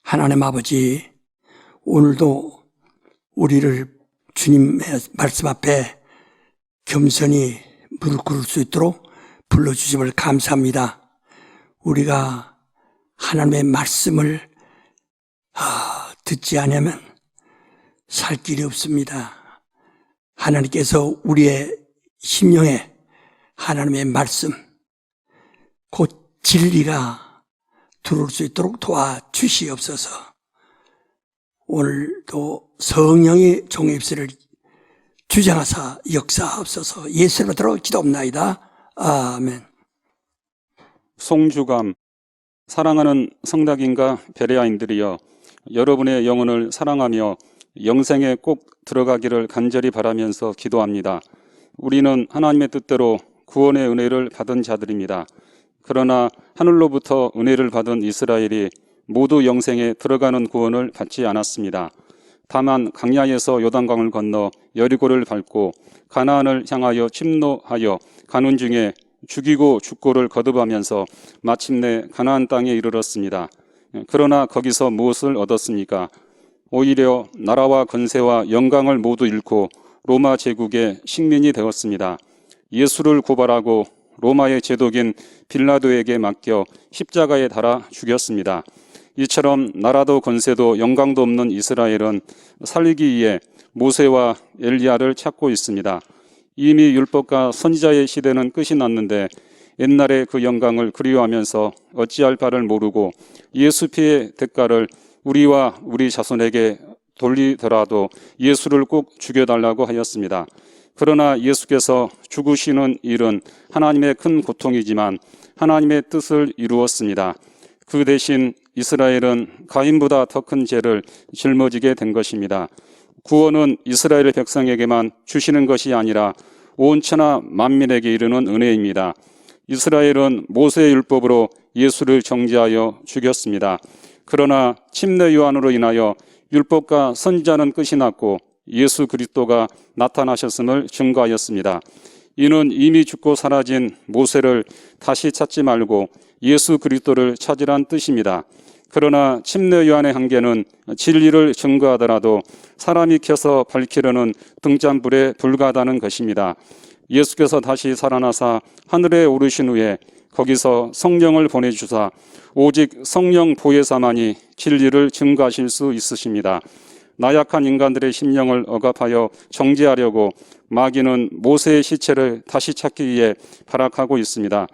하나님 아버지, 오늘도 우리를 주님의 말씀 앞에 겸손히 무릎 꿇을 수 있도록 불러주심을 감사합니다. 우리가 하나님의 말씀을 듣지 않으면 살 길이 없습니다. 하나님께서 우리의 심령에 하나님의 말씀, 곧 진리가 들어올 수 있도록 도와주시옵소서. 오늘도 성령의 종의 입술을 주장하사 역사하옵소서. 예수로 들어 기도합나이다. 아멘. 송주감. 사랑하는 성닭인과 베레아인들이여, 여러분의 영혼을 사랑하며 영생에 꼭 들어가기를 간절히 바라면서 기도합니다. 우리는 하나님의 뜻대로 구원의 은혜를 받은 자들입니다. 그러나 하늘로부터 은혜를 받은 이스라엘이 모두 영생에 들어가는 구원을 받지 않았습니다. 다만 광야에서 요단강을 건너 여리고를 밟고 가나안을 향하여 침노하여 가는 중에 죽이고 죽고를 거듭하면서 마침내 가나안 땅에 이르렀습니다. 그러나 거기서 무엇을 얻었습니까? 오히려 나라와 권세와 영광을 모두 잃고 로마 제국의 식민이 되었습니다. 예수를 고발하고 로마의 제독인 빌라도에게 맡겨 십자가에 달아 죽였습니다. 이처럼 나라도 권세도 영광도 없는 이스라엘은 살기 위해 모세와 엘리야를 찾고 있습니다. 이미 율법과 선지자의 시대는 끝이 났는데 옛날의 그 영광을 그리워하면서 어찌할 바를 모르고 예수 피의 대가를 우리와 우리 자손에게 돌리더라도 예수를 꼭 죽여달라고 하였습니다. 그러나 예수께서 죽으시는 일은 하나님의 큰 고통이지만 하나님의 뜻을 이루었습니다. 그 대신 이스라엘은 가인보다 더 큰 죄를 짊어지게 된 것입니다. 구원은 이스라엘 백성에게만 주시는 것이 아니라 온 천하 만민에게 이르는 은혜입니다. 이스라엘은 모세의 율법으로 예수를 정죄하여 죽였습니다. 그러나 침례 요한으로 인하여 율법과 선지자는 끝이 났고 예수 그리스도가 나타나셨음을 증거하였습니다. 이는 이미 죽고 사라진 모세를 다시 찾지 말고 예수 그리스도를 찾으란 뜻입니다. 그러나 침례 요한의 한계는 진리를 증거하더라도 사람이 켜서 밝히려는 등잔불에 불과하다는 것입니다. 예수께서 다시 살아나사 하늘에 오르신 후에 거기서 성령을 보내주사 오직 성령 보혜사만이 진리를 증거하실 수 있으십니다. 나약한 인간들의 심령을 억압하여 정죄하려고 마귀는 모세의 시체를 다시 찾기 위해 발악하고 있습니다.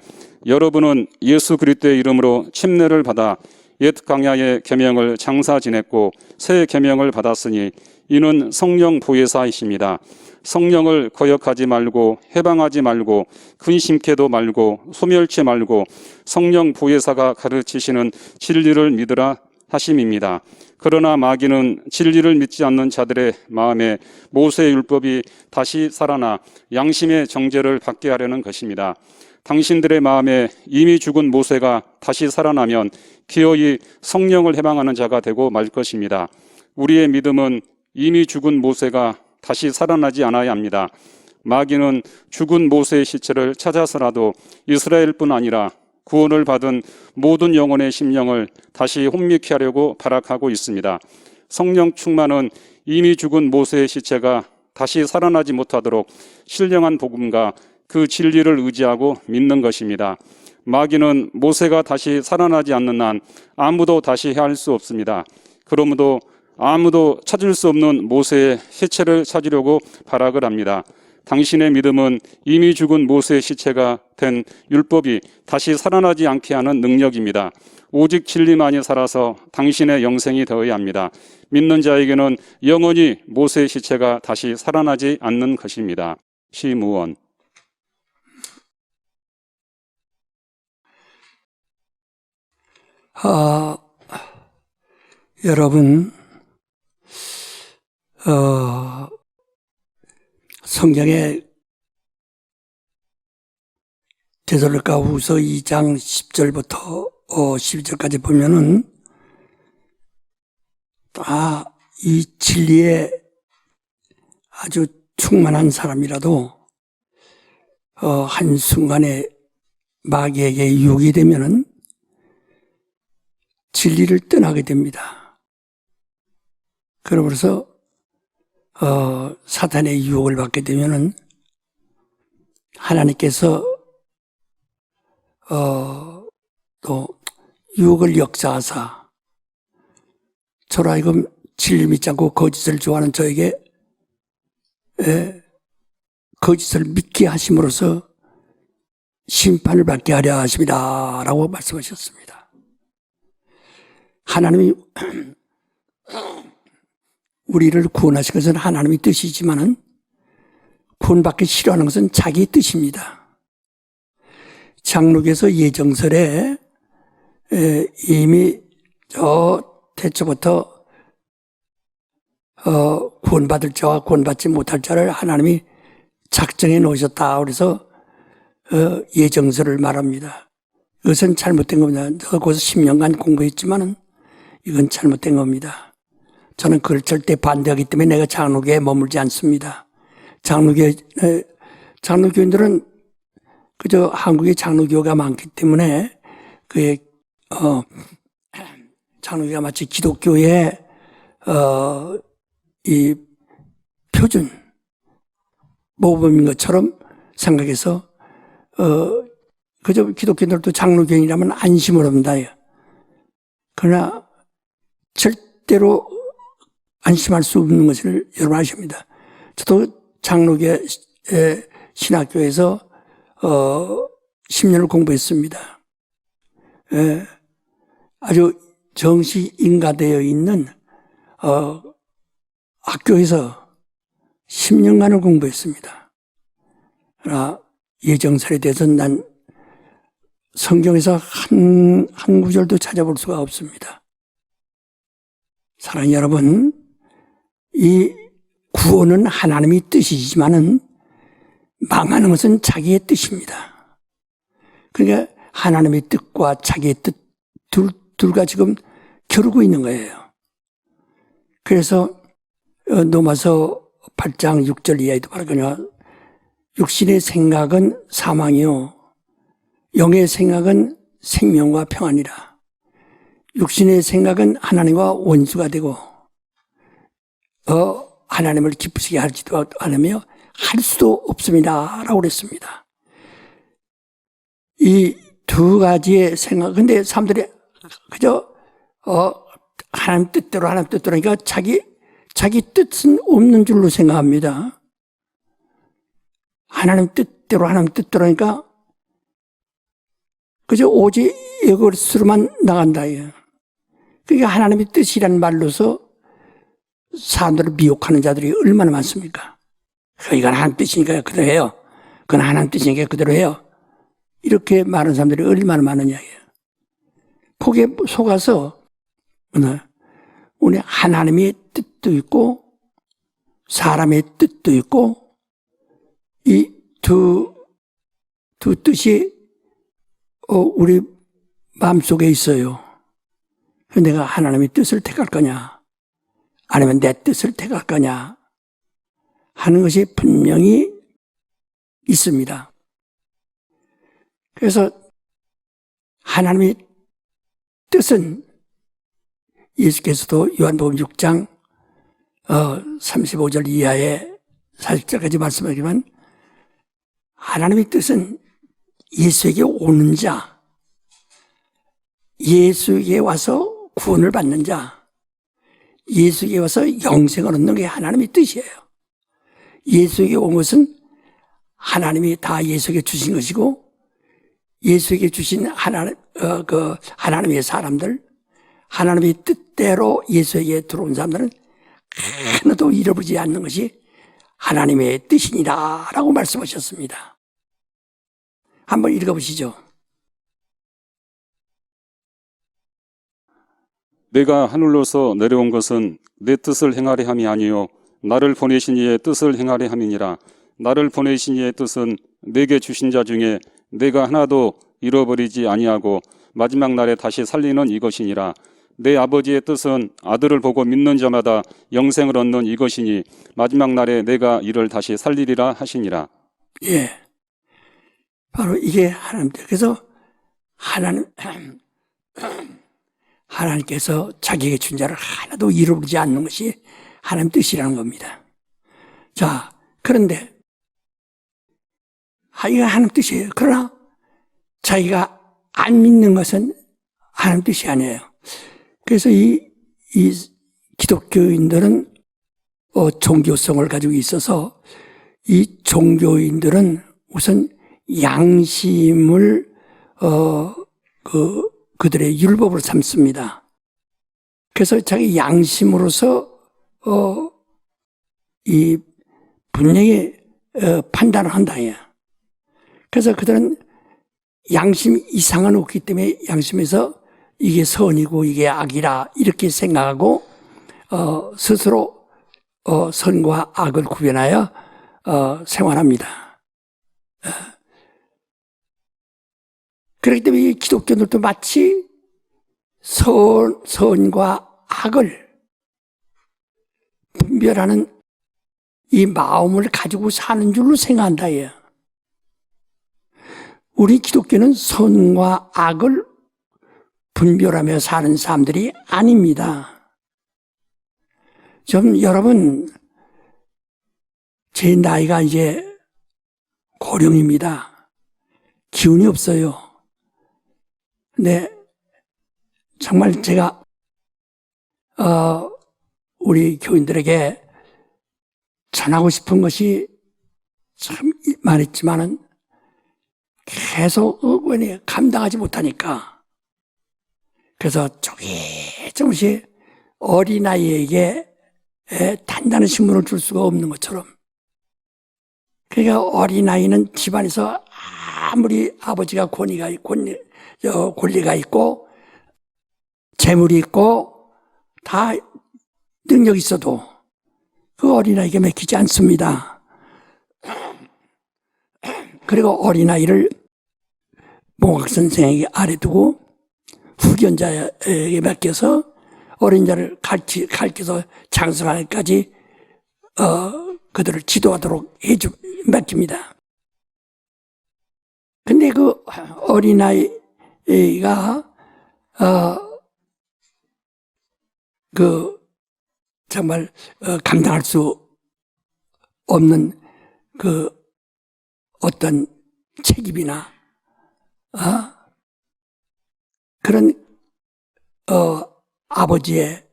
여러분은 예수 그리스도의 이름으로 침례를 받아 옛 광야의 계명을 장사 지냈고 새 계명을 받았으니 이는 성령 보혜사이십니다. 성령을 거역하지 말고 해방하지 말고 근심케도 말고 소멸치 말고 성령 보혜사가 가르치시는 진리를 믿으라 하심입니다. 그러나 마귀는 진리를 믿지 않는 자들의 마음에 모세의 율법이 다시 살아나 양심의 정죄를 받게 하려는 것입니다. 당신들의 마음에 이미 죽은 모세가 다시 살아나면 기어이 성령을 해방하는 자가 되고 말 것입니다. 우리의 믿음은 이미 죽은 모세가 다시 살아나지 않아야 합니다. 마귀는 죽은 모세의 시체를 찾아서라도 이스라엘뿐 아니라 구원을 받은 모든 영혼의 심령을 다시 혼미케 하려고 발악하고 있습니다. 성령 충만은 이미 죽은 모세의 시체가 다시 살아나지 못하도록 신령한 복음과 그 진리를 의지하고 믿는 것입니다. 마귀는 모세가 다시 살아나지 않는 한 아무도 다시 해할 수 없습니다. 그러므로 아무도 찾을 수 없는 모세의 시체를 찾으려고 발악을 합니다. 당신의 믿음은 이미 죽은 모세의 시체가 된 율법이 다시 살아나지 않게 하는 능력입니다. 오직 진리만이 살아서 당신의 영생이 되어야 합니다. 믿는 자에게는 영원히 모세의 시체가 다시 살아나지 않는 것입니다. 시무원. 여러분, 성경에 데살로니가후서 2장 10절부터 12절까지 보면은 다 이 진리에 아주 충만한 사람이라도 한순간에 마귀에게 유혹이 되면은 진리를 떠나게 됩니다. 그러면서 사탄의 유혹을 받게 되면은 하나님께서 또 유혹을 역사하사 저로 하여금 진리 믿지 않고 거짓을 좋아하는 저에게 거짓을 믿게 하심으로써 심판을 받게 하려 하십니다 라고 말씀하셨습니다. 하나님이 우리를 구원하신 것은 하나님의 뜻이지만은 구원받기 싫어하는 것은 자기 뜻입니다. 장로교에서 예정설에 이미 태초부터 구원받을 자와 구원받지 못할 자를 하나님이 작정해 놓으셨다. 그래서 예정설을 말합니다. 이것은 잘못된 겁니다. 저도 거기서 10년간 공부했지만은 이건 잘못된 겁니다. 저는 그걸 절대 반대하기 때문에 내가 장로교에 머물지 않습니다. 장로교인들은 그저 한국에 장로교가 많기 때문에 장로교가 마치 기독교의 이 표준 모범인 것처럼 생각해서 그저 기독교인들도 장로교인이라면 안심을 합니다. 그러나 절대로 안심할 수 없는 것을 여러분 아십니다. 저도 장로교 신학교에서 10년을 공부했습니다. 아주 정시 인가되어 있는 학교에서 10년간을 공부했습니다. 그러나 예정설에 대해서는 난 성경에서 한 구절도 찾아볼 수가 없습니다. 사랑하는 여러분, 이 구원은 하나님의 뜻이지만은 망하는 것은 자기의 뜻입니다. 그러니까 하나님의 뜻과 자기의 뜻 둘과 지금 겨루고 있는 거예요. 그래서 로마서 8장 6절 이하에도 말하거나 육신의 생각은 사망이요 영의 생각은 생명과 평안이라. 육신의 생각은 하나님과 원수가 되고 하나님을 기쁘시게 하지도 않으며 할 수도 없습니다 라고 그랬습니다. 이 두 가지의 생각, 근데 사람들이 그저 하나님 뜻대로 하니까 자기 뜻은 없는 줄로 생각합니다. 하나님 뜻대로 하니까 그저 오직 이것으로만 나간다. 그러니까 하나님의 뜻이라는 말로서 사람들을 미혹하는 자들이 얼마나 많습니까? 이건 하나님 뜻이니까 그대로 해요. 그건 하나님 뜻이니까 그대로 해요. 이렇게 말하는 사람들이 얼마나 많으냐예요. 거기에 속아서 오늘 하나님의 뜻도 있고 사람의 뜻도 있고 이 두 뜻이 우리 마음속에 있어요. 내가 하나님의 뜻을 택할 거냐 아니면 내 뜻을 택할 거냐 하는 것이 분명히 있습니다. 그래서 하나님의 뜻은 예수께서도 요한복음 6장 35절 이하에 40절까지 말씀하지만 하나님의 뜻은 예수에게 오는 자, 예수에게 와서 구원을 받는 자, 예수에게 와서 영생을 얻는 게 하나님의 뜻이에요. 예수에게 온 것은 하나님이 다 예수에게 주신 것이고 예수에게 주신 하나님의 사람들, 하나님의 뜻대로 예수에게 들어온 사람들은 하나도 잃어버리지 않는 것이 하나님의 뜻이니라 라고 말씀하셨습니다. 한번 읽어보시죠. 내가 하늘로서 내려온 것은 내 뜻을 행하려 함이 아니요 나를 보내신 이의 뜻을 행하려 함이니라. 나를 보내신 이의 뜻은 내게 주신 자 중에 내가 하나도 잃어버리지 아니하고 마지막 날에 다시 살리는 이것이니라. 내 아버지의 뜻은 아들을 보고 믿는 자마다 영생을 얻는 이것이니 마지막 날에 내가 이를 다시 살리리라 하시니라. 예, 바로 이게 하나님 뜻. 그래서 하나님께서 자기에게 준 자를 하나도 잃어버리지 않는 것이 하나님 뜻이라는 겁니다. 자, 그런데 이거 하나님 뜻이에요. 그러나 자기가 안 믿는 것은 하나님 뜻이 아니에요. 그래서 이 기독교인들은 종교성을 가지고 있어서 이 종교인들은 우선 양심을 그들의 율법으로 삼습니다. 그래서 자기 양심으로서 이 분명히 판단을 한다. 그래서 그들은 양심 이상은 없기 때문에 양심에서 이게 선이고 이게 악이라 이렇게 생각하고 스스로 선과 악을 구별하여 생활합니다. 그렇기 때문에 이 기독교들도 마치 선과 악을 분별하는 이 마음을 가지고 사는 줄로 생각한다. 우리 기독교는 선과 악을 분별하며 사는 사람들이 아닙니다. 여러분, 제 나이가 이제 고령입니다. 기운이 없어요. 근데 정말 제가 우리 교인들에게 전하고 싶은 것이 참 많았지만은 계속 감당하지 못하니까, 그래서 조금씩 어린아이에게 단단한 신문을 줄 수가 없는 것처럼, 그러니까 어린아이는 집안에서 아무리 아버지가 권리가 있고 재물이 있고 다 능력이 있어도 그 어린아이에게 맡기지 않습니다. 그리고 어린아이를 몽학선생에게 아래 두고 후견자에게 맡겨서 어린자를 가르쳐서 장성하기까지 그들을 지도하도록 맡깁니다. 근데 그 어린아이가 정말 감당할 수 없는 어떤 책임이나 그런 아버지의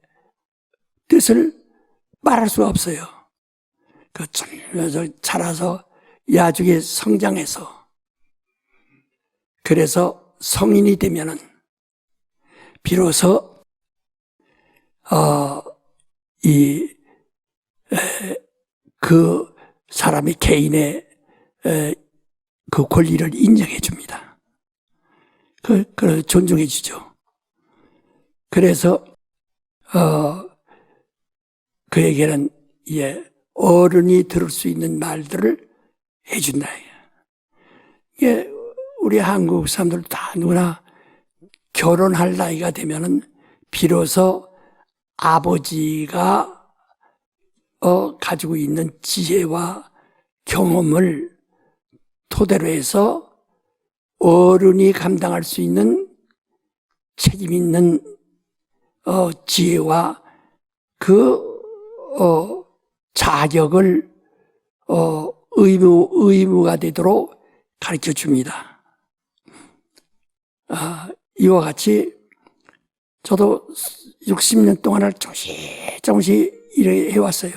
뜻을 말할 수가 없어요. 자라서 나중에 성장해서, 그래서 성인이 되면은 비로소 그 사람의 개인의 그 권리를 인정해 줍니다. 존중해 주죠. 그래서 그에게는 어른이 들을 수 있는 말들을 해준다. 이게 우리 한국 사람들 다 누구나 결혼할 나이가 되면은 비로소 아버지가 가지고 있는 지혜와 경험을 토대로 해서 어른이 감당할 수 있는 책임 있는 지혜와 자격을 의무가 되도록 가르쳐 줍니다. 이와 같이 저도 60년 동안을 조금씩 이렇게 해왔어요.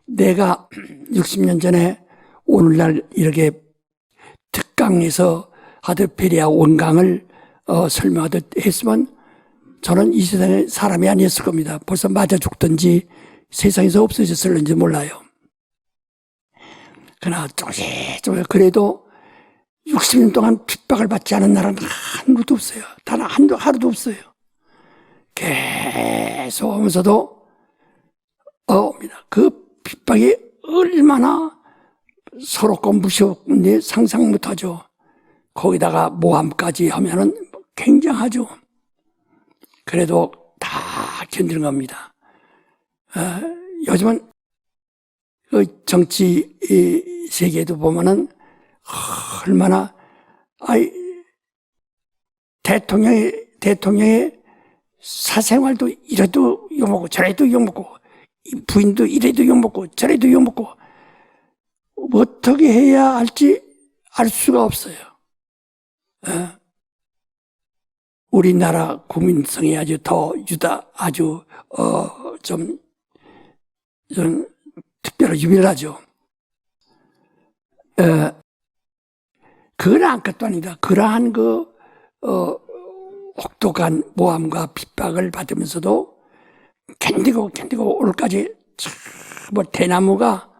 내가 60년 전에 오늘날 이렇게 특강에서 하듯 베레아 원강을 설명하듯 했으면 저는 이 세상에 사람이 아니었을 겁니다. 벌써 맞아 죽든지 세상에서 없어졌을는지 몰라요. 그러나 조금씩 그래도 60년 동안 핍박을 받지 않은 나라는 한 곳도 없어요. 단 하루도 없어요. 계속 하면서도 옵니다. 그 핍박이 얼마나 서럽고 무시없는지 상상 못하죠. 거기다가 모함까지 하면은 굉장하죠. 그래도 다 견디는 겁니다. 요즘은 그 정치 세계에도 보면은 대통령의 사생활도 이래도 욕먹고 저래도 욕먹고 부인도 이래도 욕먹고 저래도 욕먹고 어떻게 해야 할지 알 수가 없어요. 우리나라 국민성이 아주 더 좀 특별히 유별하죠. 그건 아무것도 아니다. 그러한 혹독한 모함과 핍박을 받으면서도 견디고 오늘까지 뭐 대나무가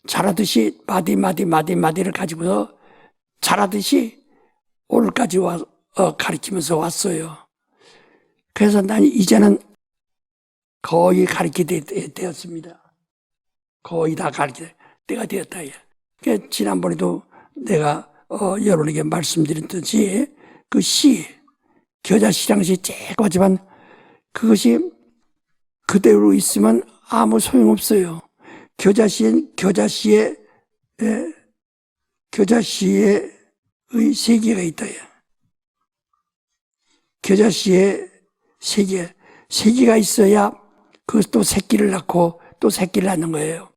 자라듯이 마디를 가지고서 자라듯이 오늘까지 가르치면서 왔어요. 그래서 난 이제는 거의 가르치게 되었습니다. 거의 다 가르칠 때가 되었다. 그러니까 지난번에도 내가 여러분에게 말씀드렸듯이 그 시, 겨자씨랑시 쬐꼬하지만 그것이 그대로 있으면 아무 소용없어요. 겨자씨의 세계가 있다. 겨자씨의 세계가 있어야 그것도 새끼를 낳고 또 새끼를 낳는 거예요.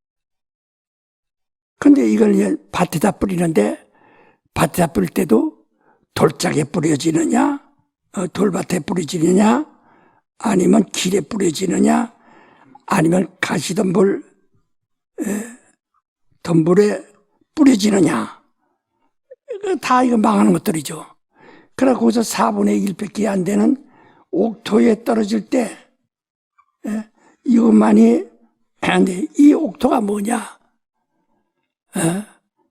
근데 이걸 이제 밭에다 뿌리는데 밭에다 뿌릴 때도 돌짝에 뿌려지느냐, 돌밭에 뿌려지느냐, 아니면 길에 뿌려지느냐, 아니면 가시덤불에 뿌려지느냐. 다 이거 망하는 것들이죠. 그러고 거기서 4분의 1밖에 안 되는 옥토에 떨어질 때 이것만이 안 돼. 이 옥토가 뭐냐?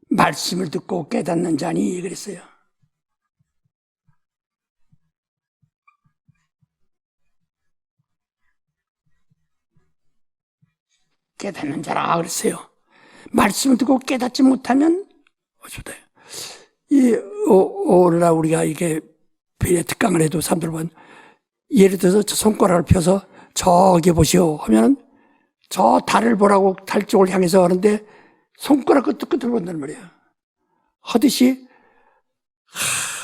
말씀을 듣고 깨닫는 자니 그랬어요. 깨닫는 자라 그랬어요. 말씀을 듣고 깨닫지 못하면 어쩌다. 오늘날 우리가 이게 비례 특강을 해도 사람들 보면 예를 들어서 저 손가락을 펴서 저기 보시오 하면은 저 달을 보라고 달 쪽을 향해서 하는데 손가락 끝을 본단 말이에요. 하듯이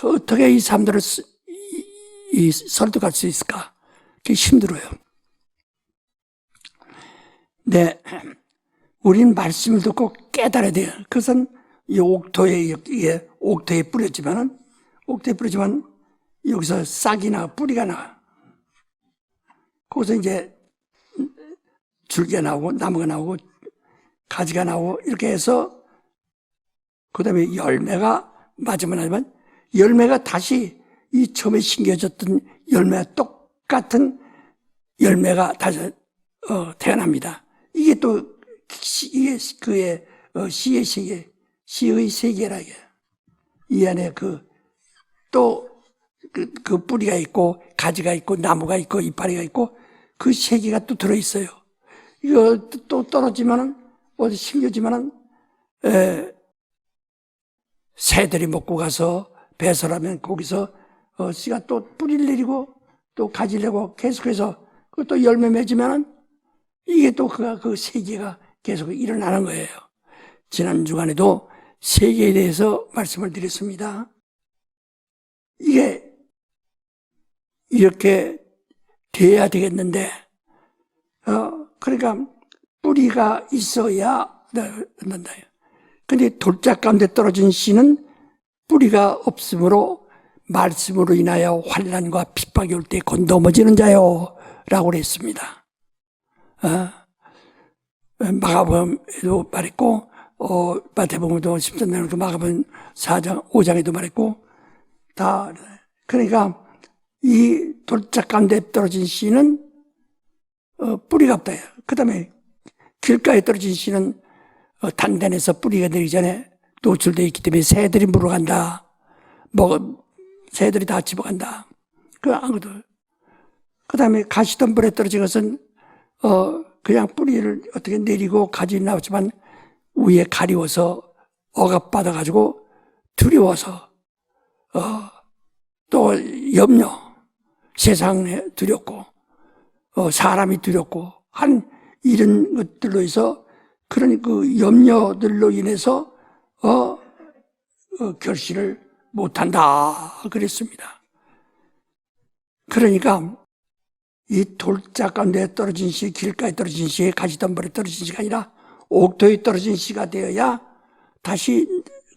어떻게 이 사람들을 설득할 수 있을까? 그게 힘들어요. 네, 우리는 말씀을 듣고 깨달아야 돼요. 그것은 이 옥토에 뿌렸지만 여기서 싹이 나, 뿌리가 나. 거기서 이제 줄기가 나오고 나무가 나오고 가지가 나오고 이렇게 해서 그 다음에 열매가 맞으면 하지만 열매가 다시 이 처음에 심겨졌던 열매와 똑같은 열매가 다시 태어납니다. 이게 또 이게 그의 시의 세계, 시의 세계라 이게. 이 안에 그 뿌리가 있고 가지가 있고 나무가 있고 이파리가 있고 그 세계가 또 들어있어요. 이거 또 떨어지면은 어디 심겨지면은 새들이 먹고 가서 배설하면 거기서 씨가 또 뿌리를 내리고 또 가지를 내고 계속해서 또 열매 맺으면은 이게 또 그 세계가 계속 일어나는 거예요. 지난 주간에도 세계에 대해서 말씀을 드렸습니다. 이게 이렇게 돼야 되겠는데, 그러니까 뿌리가 있어야 된다. 근데 돌짝 가운데 떨어진 씨는 뿌리가 없으므로 말씀으로 인하여 환난과 핍박이 올 때 곧 넘어지는 자요 라고 그랬습니다. 마가복음에도 말했고 마태복음도 10장 마가복음 4장 5장에도 말했고 다. 그러니까 이 돌짝 가운데 떨어진 씨는 뿌리가 없다. 그 다음에 길가에 떨어진 씨는 단단해서 뿌리가 내리기 전에 노출되어 있기 때문에 새들이 물어간다. 새들이 다 집어간다. 그 다음에 가시덤불에 떨어진 것은 그냥 뿌리를 어떻게 내리고 가지 나왔지만 위에 가리워서 억압받아가지고 두려워서 또 염려, 세상에 두렵고 사람이 두렵고 한 이런 것들로 해서 그런 그 염려들로 인해서 결실을 못한다 그랬습니다. 그러니까 이 돌짝 가운데 떨어진 씨, 길가에 떨어진 씨, 가시덤불에 떨어진 씨가 아니라 옥토에 떨어진 씨가 되어야 다시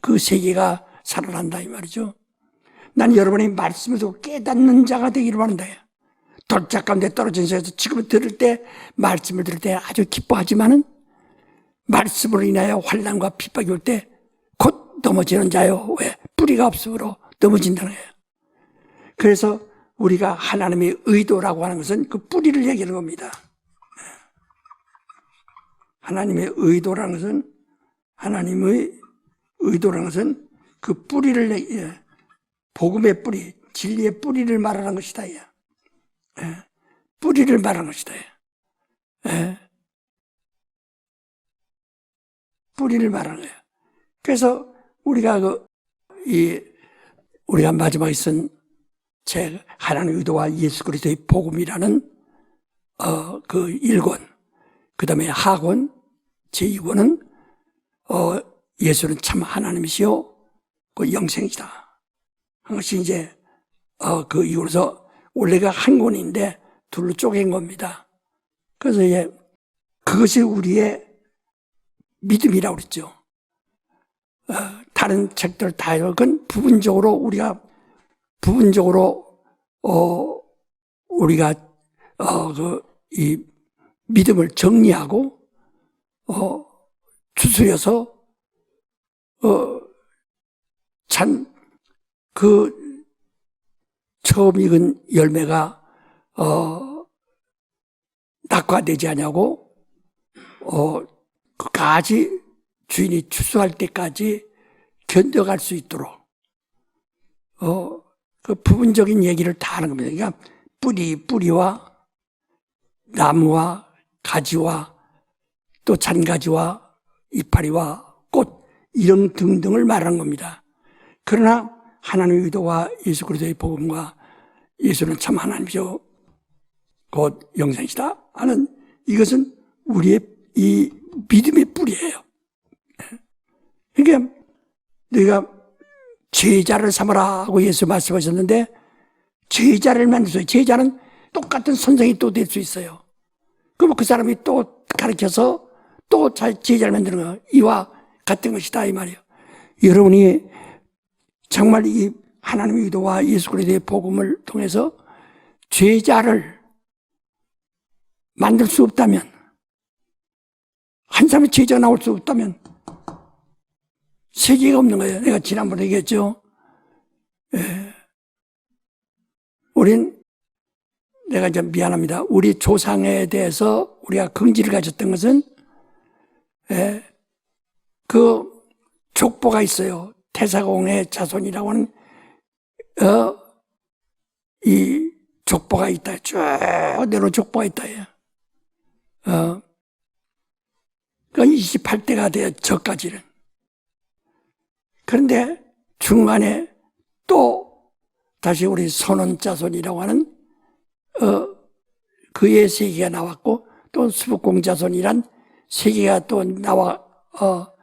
그 세계가 살아난다 이 말이죠. 난 여러분이 말씀을 듣고 깨닫는 자가 되기를 바란다. 돌짝 가운데 떨어진 씨에서 지금 들을 때, 말씀을 들을 때 아주 기뻐하지만은 말씀으로 인하여 환난과 핍박이 올 때 곧 넘어지는 자요. 왜? 뿌리가 없으므로 넘어진다는 거예요. 그래서 우리가 하나님의 의도라고 하는 것은 그 뿌리를 얘기하는 겁니다. 하나님의 의도라는 것은, 하나님의 의도라는 것은 그 뿌리를, 복음의 뿌리, 진리의 뿌리를 말하는 것이다. 뿌리를 말하는 것이다. 뿌리를 말하는 거예요. 그래서 우리가 우리가 마지막에 쓴 책, 하나님의 의도와 예수 그리스도의 복음이라는, 그 1권, 그 다음에 하권, 제2권은, 예수는 참 하나님이시요, 그 영생이시다. 한 것이 이제, 그 이후로서 원래가 한 권인데 둘로 쪼갠 겁니다. 그래서 그것이 우리의 믿음이라고 그랬죠. 다른 책들 다 그건 부분적으로 우리가 이 믿음을 정리하고 추스려서 참 그 처음 익은 열매가 낙화되지 않냐고 그 가지 주인이 추수할 때까지 견뎌갈 수 있도록 그 부분적인 얘기를 다 하는 겁니다. 그러니까 뿌리와 나무와 가지와 또 잔가지와 이파리와 꽃 이런 등등을 말하는 겁니다. 그러나 하나님의 의도와 예수 그리스도의 복음과 예수는 참 하나님이죠, 곧 영생이시다 하는 이것은 우리의 이 믿음의 뿌리예요. 그러니까 너희가 제자를 삼아라 하고 예수 말씀하셨는데 제자를 만들어요. 제자는 똑같은 선생이 또 될 수 있어요. 그럼 그 사람이 또 가르쳐서 또 제자를 만드는 거예요. 이와 같은 것이다 이 말이에요. 여러분이 정말 이 하나님의 의도와 예수 그리스도의 복음을 통해서 제자를 만들 수 없다면, 한 사람의 제자가 나올 수 없다면 세계가 없는 거예요. 내가 지난번에 얘기했죠. 내가 좀 미안합니다. 우리 조상에 대해서 우리가 긍지를 가졌던 것은 그 족보가 있어요. 태사공의 자손이라고 하는 이 족보가 있다. 쭉 내려 족보가 있다. 그 28대가 돼요. 저까지는. 그런데 중간에 또 다시 우리 선원 자손이라고 하는 그의 세계가 나왔고 또 수북공 자손이란 세계가 또 나왔다.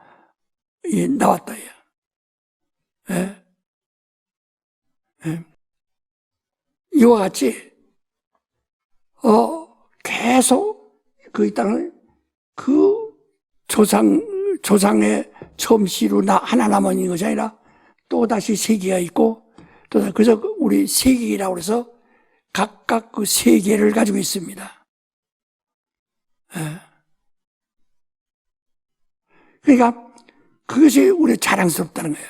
이와 같이 계속 그 땅을 그 조상의 처음 씨로 하나 남아 있는 것이 아니라 또 다시 세계가 있고 또 그래서 우리 세계라고 해서 각각 그 세계를 가지고 있습니다. 그러니까 그것이 우리 자랑스럽다는 거예요.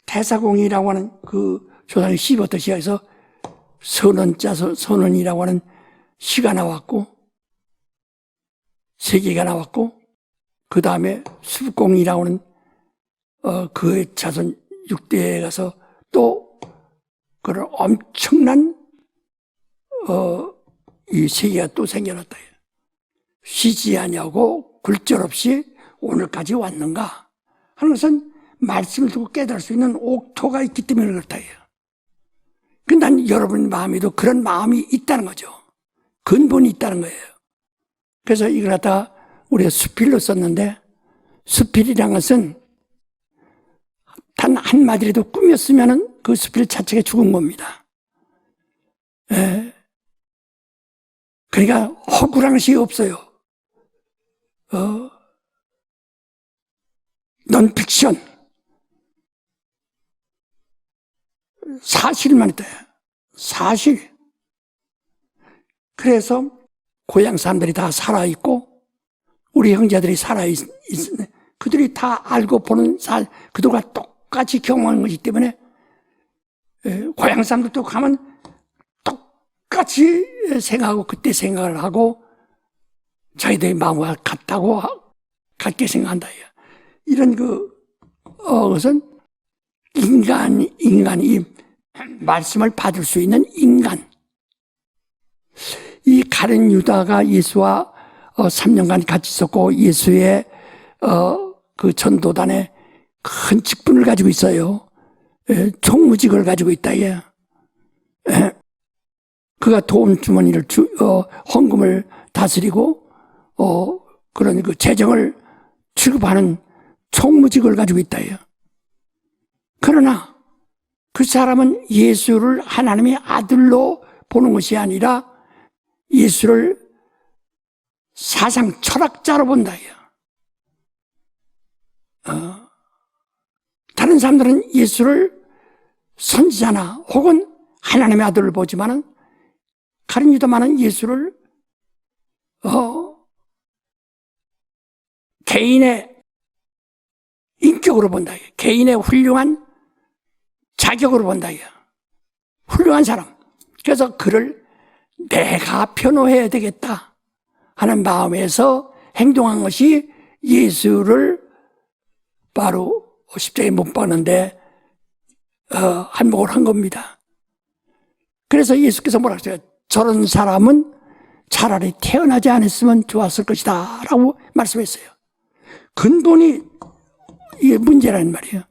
태사공이라고 하는 그 조상의 씨부터 시작해서 선원이라고 하는 시가 나왔고 세계가 나왔고 그 다음에 수공이라고 하는 그의 자손 6대에 가서 또 그런 엄청난 이 세계가 또 생겨났다. 쉬지 아니하고 굴절없이 오늘까지 왔는가 하는 것은 말씀을 듣고 깨달을 수 있는 옥토가 있기 때문에 그렇다. 근데 난 여러분 마음에도 그런 마음이 있다는 거죠. 근본이 있다는 거예요. 그래서 이걸 갖다가 우리가 수필로 썼는데 수필이란 것은 단 한마디라도 꾸몄으면 그 수필 자체가 죽은 겁니다. 예. 그러니까 허구란 것이 없어요. 논픽션. 사실만 있다. 사실. 그래서 고향 사람들이 다 살아있고, 우리 형제들이 살아있네. 그들이 다 알고 보는 그들과 똑같이 경험하는 것이기 때문에, 고향 사람들도 가면 똑같이 생각하고, 그때 생각을 하고, 자기들의 마음과 같게 생각한다. 이런 것은 인간이 말씀을 받을 수 있는 인간. 이 가룟 유다가 예수와 3년간 같이 있었고, 예수의 그 전도단에 큰 직분을 가지고 있어요. 총무직을 가지고 있다. 그가 돈 주머니를 헌금을 다스리고 그런 그 재정을 취급하는 총무직을 가지고 있다. 그러나 그 사람은 예수를 하나님의 아들로 보는 것이 아니라 예수를 사상 철학자로 본다. 다른 사람들은 예수를 선지자나 혹은 하나님의 아들을 보지만은 가룟 유다만은 예수를 개인의 인격으로 본다. 개인의 훌륭한 자격으로 본다. 훌륭한 사람. 그래서 그를 내가 변호해야 되겠다 하는 마음에서 행동한 것이 예수를 바로 십자가에 못 박는데 한몫을 한 겁니다. 그래서 예수께서 뭐라 그랬어요? 저런 사람은 차라리 태어나지 않았으면 좋았을 것이다 라고 말씀했어요. 근본이 이게 문제라는 말이에요.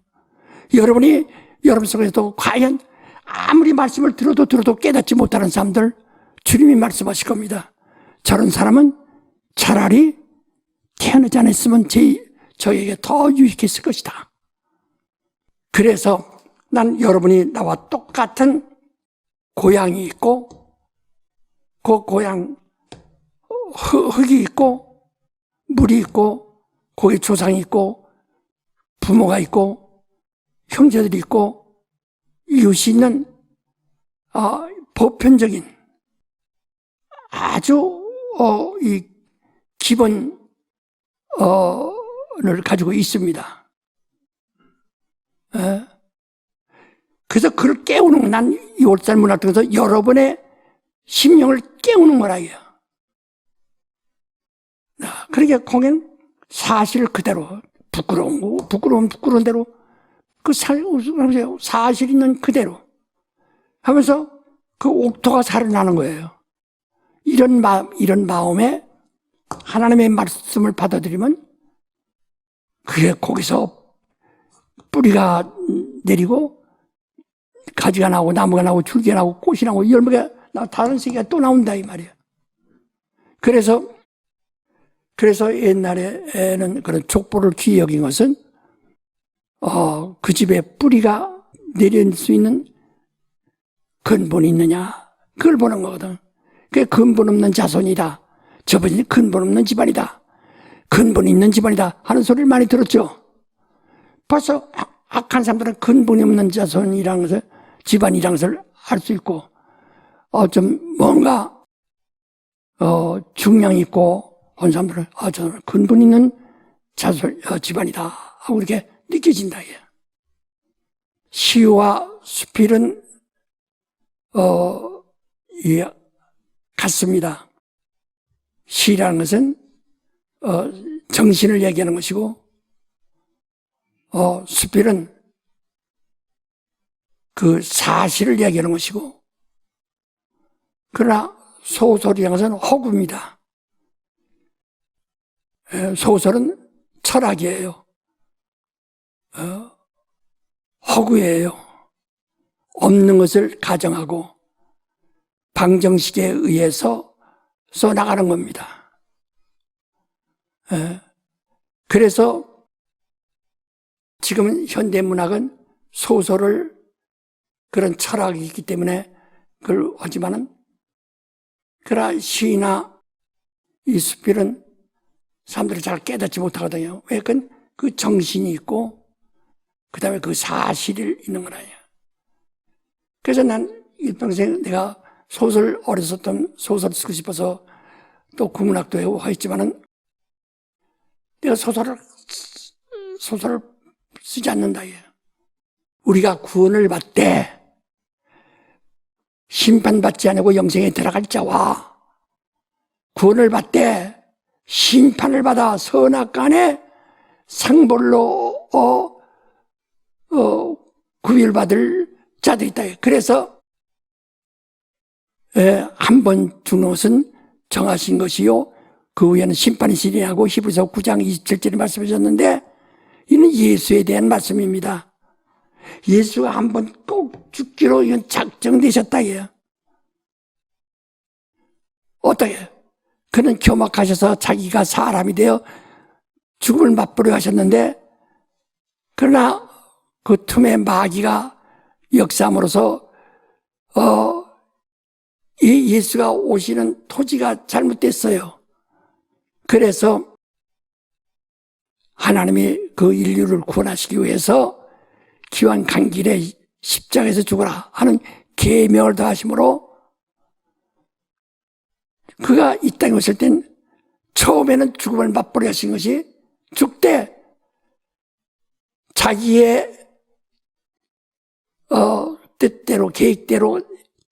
여러분이 여러분 속에서도 과연 아무리 말씀을 들어도 깨닫지 못하는 사람들, 주님이 말씀하실 겁니다. 저런 사람은 차라리 태어나지 않았으면 저에게 더 유익했을 것이다. 그래서 난 여러분이 나와 똑같은 고향이 있고, 그 고향 흙이 있고, 물이 있고, 거기 조상이 있고, 부모가 있고, 형제들이 있고, 이웃이 있는 보편적인 아주 이 기본을 가지고 있습니다. 그래서 그걸 깨우는, 난 이 올살 문학 통해서 여러분의 심령을 깨우는 거라 이요. 그러니까 거기는 사실 그대로 부끄러운 대로 그 사실 있는 그대로 하면서 그 옥토가 살아나는 거예요. 이런 마음에 하나님의 말씀을 받아들이면 그게 거기서 뿌리가 내리고 가지가 나오고 나무가 나오고 줄기가 나오고 꽃이 나오고 열매가 나오고 다른 세계가 또 나온다 이 말이에요. 그래서 옛날에는 그런 족보를 귀히 여긴 것은 그 집에 뿌리가 내릴 수 있는 근본이 있느냐 그걸 보는 거거든. 그게 근본 없는 자손이다. 저번에 근본 없는 집안이다. 근본이 있는 집안이다 하는 소리를 많이 들었죠. 벌써 악한 사람들은 근본이 없는 자손이라는 것을, 집안이라는 것을 알 수 있고 좀 뭔가 중량이 있고 한 사람들은 저는 근본 있는 자손 집안이다 하고 이렇게 느껴진다. 시와 수필은 같습니다. 시라는 것은 정신을 얘기하는 것이고 수필은 그 사실을 얘기하는 것이고, 그러나 소설이라는 것은 허구입니다. 소설은 철학이에요. 허구예요. 없는 것을 가정하고 방정식에 의해서 써나가는 겁니다. 그래서 지금은 현대문학은 소설을 그런 철학이 있기 때문에 그걸 하지만은, 그러나 시나 이 수필은 사람들이 잘 깨닫지 못하거든요. 왜? 그 정신이 있고, 그 다음에 그 사실이 있는 거라요. 그래서 난 일평생 내가 소설, 어렸었던 소설 쓰고 싶어서 또 국문학도 해오고 했지만은 내가 소설을 쓰지 않는다. 우리가 구원을 받되 심판받지 않고 영생에 들어갈 자와 구원을 받되 심판을 받아 선악간에 상벌로 구별받을 자들이 있다. 그래서 한 번 죽는 것은 정하신 것이요 그 후에는 심판이 있으리라고 히브리서 9장 27절에 말씀하셨는데 이는 예수에 대한 말씀입니다. 예수가 한 번 꼭 죽기로 이건 작정되셨다. 어떻게? 그는 교막하셔서 자기가 사람이 되어 죽음을 맛보려 하셨는데 그러나 그 틈에 마귀가 역사함으로써 이 예수가 오시는 토지가 잘못됐어요. 그래서 하나님이 그 인류를 구원하시기 위해서 기왕 간 길에 십자가에서 죽어라 하는 계명을 더하심으로 그가 이 땅에 오실 땐 처음에는 죽음을 맛보려 하신 것이 죽되 자기의 뜻대로 계획대로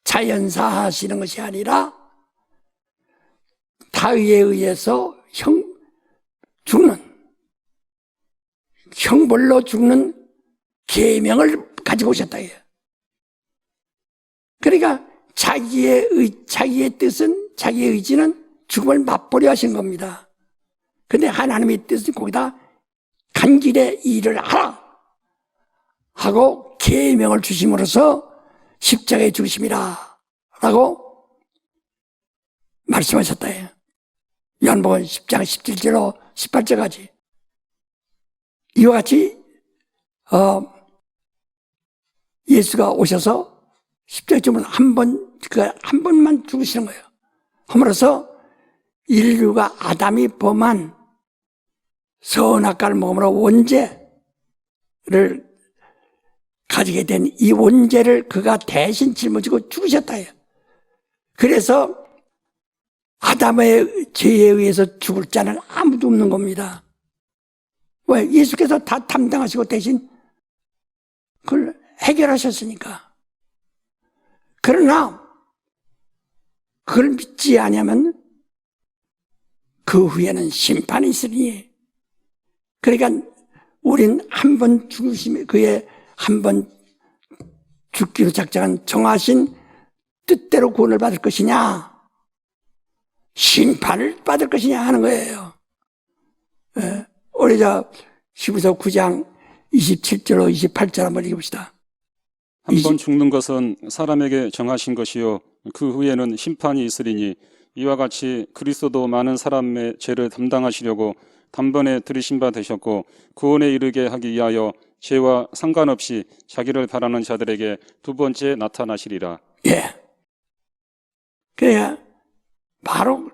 자연사하시는 것이 아니라 다의에 의해서 형벌로 죽는 계명을 가지고 오셨다. 그러니까 자기의 뜻은, 자기의 의지는 죽음을 맛보려 하신 겁니다. 근데 하나님의 뜻은 거기다 간 길에 일을 하라 하고 계명을 주심으로써 십자가에 죽으심이라 라고 말씀하셨다. 요한복음 10장 17절로 18절까지 이와 같이 예수가 오셔서 십자가에 죽으면서 한 번만 죽으시는 거예요. 함으로써 인류가 아담이 범한 선악과를 먹음으로 원죄를 가지게 된 이 원죄를 그가 대신 짊어지고 죽으셨다. 그래서 아담의 죄에 의해서 죽을 자는 아무도 없는 겁니다. 왜? 예수께서 다 담당하시고 대신 그걸 해결하셨으니까. 그러나 그걸 믿지 아니하면 그 후에는 심판이 있으니, 그러니까 우린 한 번 죽으심에 그의 한 번 죽기로 작정한 정하신 뜻대로 구원을 받을 것이냐 심판을 받을 것이냐 하는 거예요. 우리 히브리서 9장 27절로 28절 한번 읽어봅시다. 한 번 죽는 것은 사람에게 정하신 것이요 그 후에는 심판이 있으리니 이와 같이 그리스도도 많은 사람의 죄를 담당하시려고 단번에 들이신 바 되셨고 구원에 이르게 하기 위하여 죄와 상관없이 자기를 바라는 자들에게 두 번째 나타나시리라. 예. 그래야 바로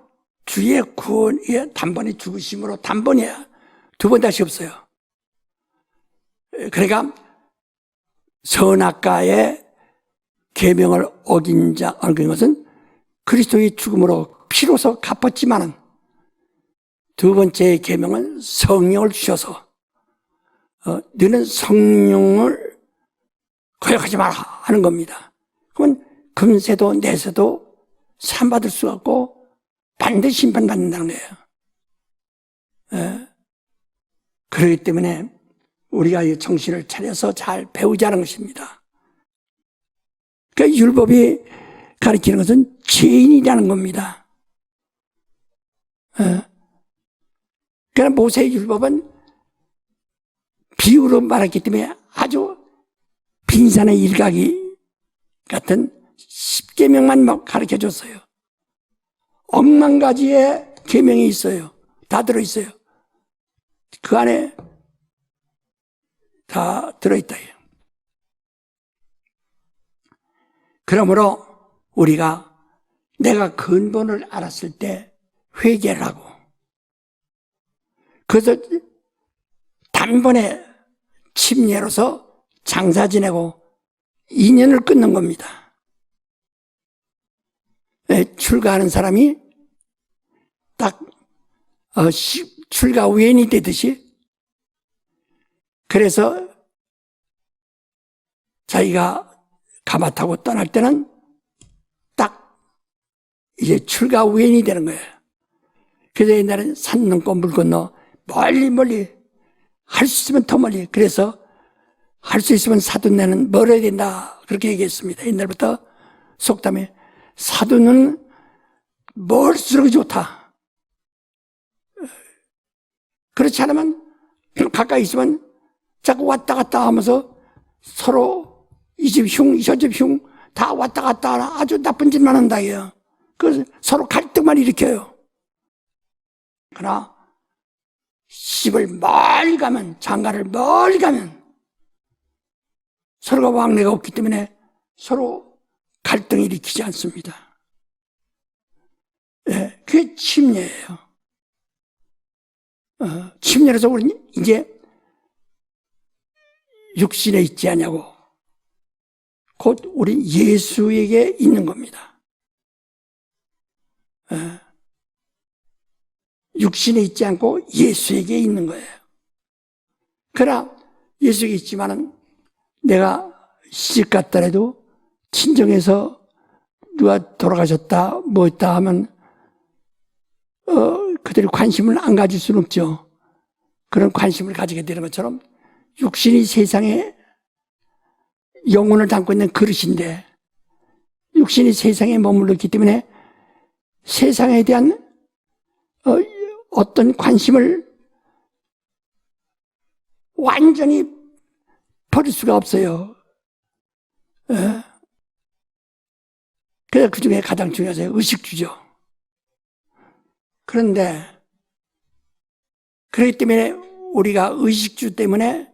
주의 구원이 단번에 죽으심으로 단번이야. 두 번 다시 없어요. 그러니까 선악과의 계명을 어긴 것은 그리스도의 죽음으로 피로서 갚았지만은 두 번째 계명은 성령을 주셔서 너는 성령을 거역하지 마라 하는 겁니다. 그러면 금세도 내세도 산받을 수가 없고 반드시 심판받는다는 거예요. 그렇기 때문에 우리가 이 정신을 차려서 잘 배우자는 것입니다. 그러니까 율법이 가르치는 것은 죄인이라는 겁니다. 그러나 모세의 율법은 비유로 말했기 때문에 아주 빈산의 일각이 같은 10계명만 가르쳐줬어요. 억만 가지의 계명이 있어요. 다 들어있어요. 그 안에 다 들어있다. 그러므로 우리가 내가 근본을 알았을 때 회개를 하고, 그래서 단번에 침례로서 장사 지내고 인연을 끊는 겁니다. 출가하는 사람이 딱 출가 우연이 되듯이, 그래서 자기가 가마 타고 떠날 때는 딱 이제 출가 우연이 되는 거예요. 그래서 옛날에는 산 넘고 물 건너 멀리 할 수 있으면 더 멀리, 그래서 할 수 있으면 사돈네는 멀어야 된다, 그렇게 얘기했습니다. 옛날부터 속담에 사돈은 멀수록 좋다. 그렇지 않으면 가까이 있으면 자꾸 왔다 갔다 하면서 서로 이 집 흉, 저 집 흉 다 왔다 갔다 하나 아주 나쁜 짓만 한다 이요. 그래서 서로 갈등만 일으켜요. 그러나 집을 멀리 가면, 장가를 멀리 가면 서로가 왕래가 없기 때문에 서로 갈등을 일으키지 않습니다. 예, 그게 침례예요. 침례로서 우리는 이제 육신에 있지 않냐고, 곧 우리 예수에게 있는 겁니다. 육신에 있지 않고 예수에게 있는 거예요. 그러나 예수에게 있지만은 내가 시집 갔더라도 친정에서 누가 돌아가셨다 뭐 있다 하면 그들이 관심을 안 가질 수는 없죠. 그런 관심을 가지게 되는 것처럼 육신이 세상에 영혼을 담고 있는 그릇인데, 육신이 세상에 머물렀기 때문에 세상에 대한 어떤 관심을 완전히 버릴 수가 없어요. 그래서 그 중에 가장 중요한 것이 의식주죠. 그런데 그렇기 때문에 우리가 의식주 때문에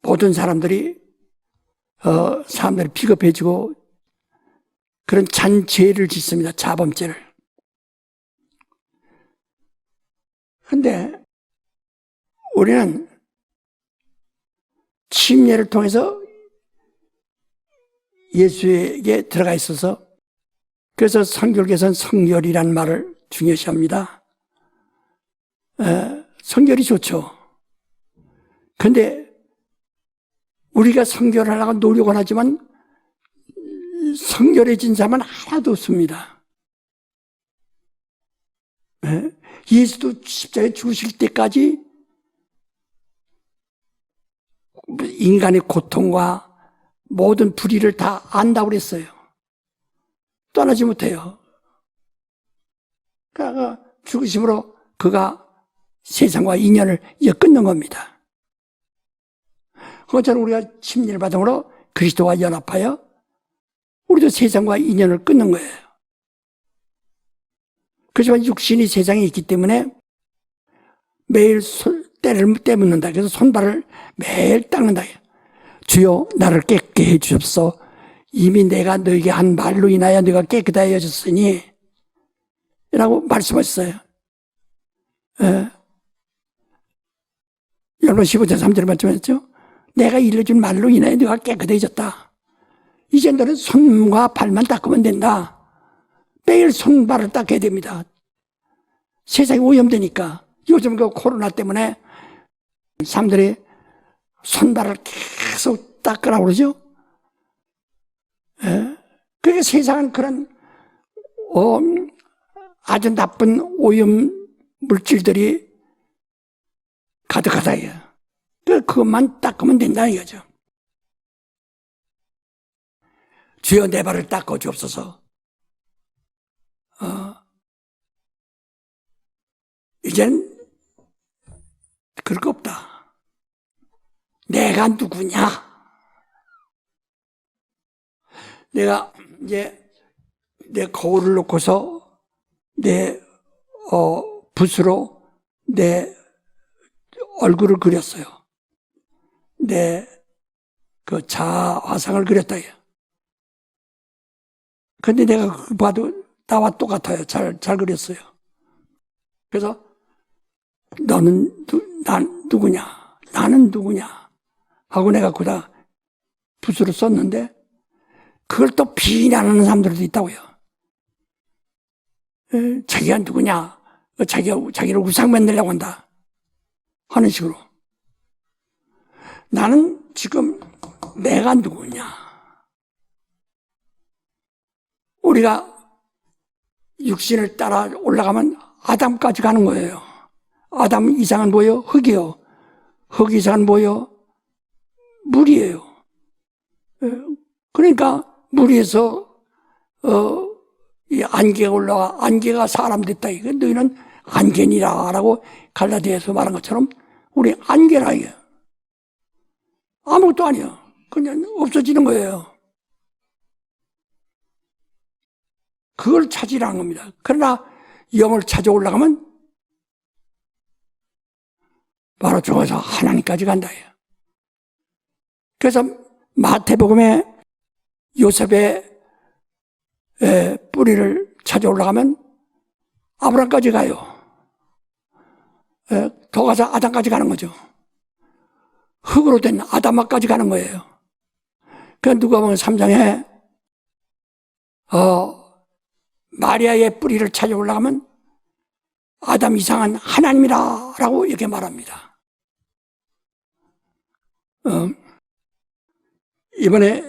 모든 사람들이 비겁해지고 그런 잔죄를 짓습니다. 자범죄를. 그런데 우리는 침례를 통해서 예수에게 들어가 있어서, 그래서 성결교에서는 성결이라는 말을 중요시합니다. 성결이 좋죠. 그런데 우리가 성결하려고 노력을 하지만 성결해진 사람은 하나도 없습니다. 예수도 십자가에 죽으실 때까지 인간의 고통과 모든 불의를 다 안다고 그랬어요. 떠나지 못해요. 그러니까 죽으심으로 그가 세상과 인연을 끊는 겁니다. 그것처럼 우리가 침례를 받음으로 그리스도와 연합하여 우리도 세상과 인연을 끊는 거예요. 그렇지만 육신이 세상에 있기 때문에 매일 때를 떼묻는다. 그래서 손발을 매일 닦는다. 주여 나를 깨끗게 해 주옵소서. 이미 내가 너에게 한 말로 인하여 네가 깨끗하여졌으니 라고 말씀하셨어요. 여러분 15절 3절에 말씀하셨죠. 내가 일러준 말로 인하여 네가 깨끗해졌다. 이제 너는 손과 발만 닦으면 된다. 매일 손발을 닦아야 됩니다. 세상이 오염되니까. 요즘 그 코로나 때문에 사람들이 손발을 계속 닦으라고 그러죠. 그러니까 세상은 그런 아주 나쁜 오염 물질들이 가득하다. 그것만 닦으면 된다 이거죠. 주여 내 발을 닦아 주옵소서. 이제는 그럴 거 없다. 내가 누구냐? 내가 이제 내 거울을 놓고서 내 붓으로 내 얼굴을 그렸어요. 내 그 자화상을 그렸다. 근데 내가 그거 봐도 나와 똑같아요. 잘 그렸어요. 그래서 난 누구냐? 나는 누구냐? 하고 내가 그다 붓으로 썼는데 그걸 또 비난하는 사람들도 있다고요. 자기가 누구냐? 자기를 우상 만들려고 한다. 하는 식으로. 나는 지금 내가 누구냐? 우리가 육신을 따라 올라가면 아담까지 가는 거예요. 아담 이상은 뭐예요? 흙이요. 흙 이상은 뭐예요? 물이에요. 그러니까 물 위에서 이 안개가 올라가, 안개가 사람 됐다. 이거 너희는 안개니라라고 갈라디아에서 말한 것처럼 우리 안개라 이게 아무것도 아니에요. 그냥 없어지는 거예요. 그걸 찾으라는 겁니다. 그러나 영을 찾아 올라가면 바로 죽어서 하나님까지 간다. 그래서 마태복음에 요셉의 뿌리를 찾아 올라가면 아브라함까지 가요. 더 가서 아담까지 가는 거죠. 흙으로 된 아담까지 가는 거예요. 그 누가복음 3장에 마리아의 뿌리를 찾아 올라가면 아담 이상한 하나님이라고 이렇게 말합니다. 이번에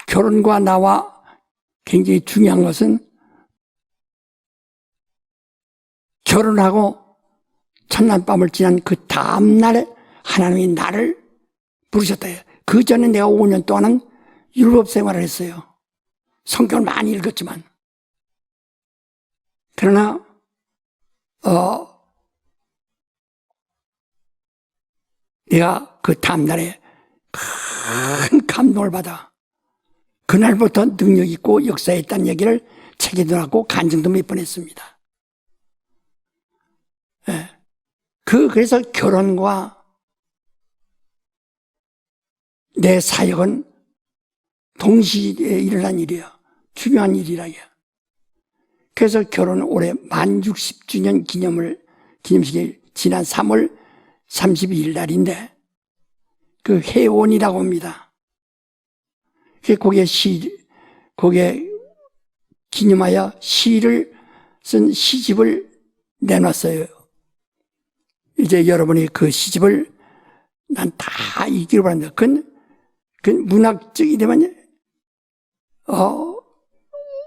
결혼과 나와 굉장히 중요한 것은 결혼하고 첫날 밤을 지난 그 다음날에 하나님이 나를 부르셨다. 그 전에 내가 5년 동안은 율법 생활을 했어요. 성경을 많이 읽었지만. 그러나 내가 그 다음날에 큰 감동을 받아 그날부터 능력 있고 역사에 있다는 얘기를 책에도 하고 간증도 몇 번 했습니다. 그래서 결혼과 내 사역은 동시에 일어난 일이에요. 중요한 일이라. 그래서 결혼 올해 만 60주년 기념식이 지난 3월 32일 날인데 그 해원이라고 합니다. 거기에 기념하여 시를 쓴 시집을 내놨어요. 이제 여러분이 그 시집을 난 다 읽기로 바랍니다. 그 문학적이 되면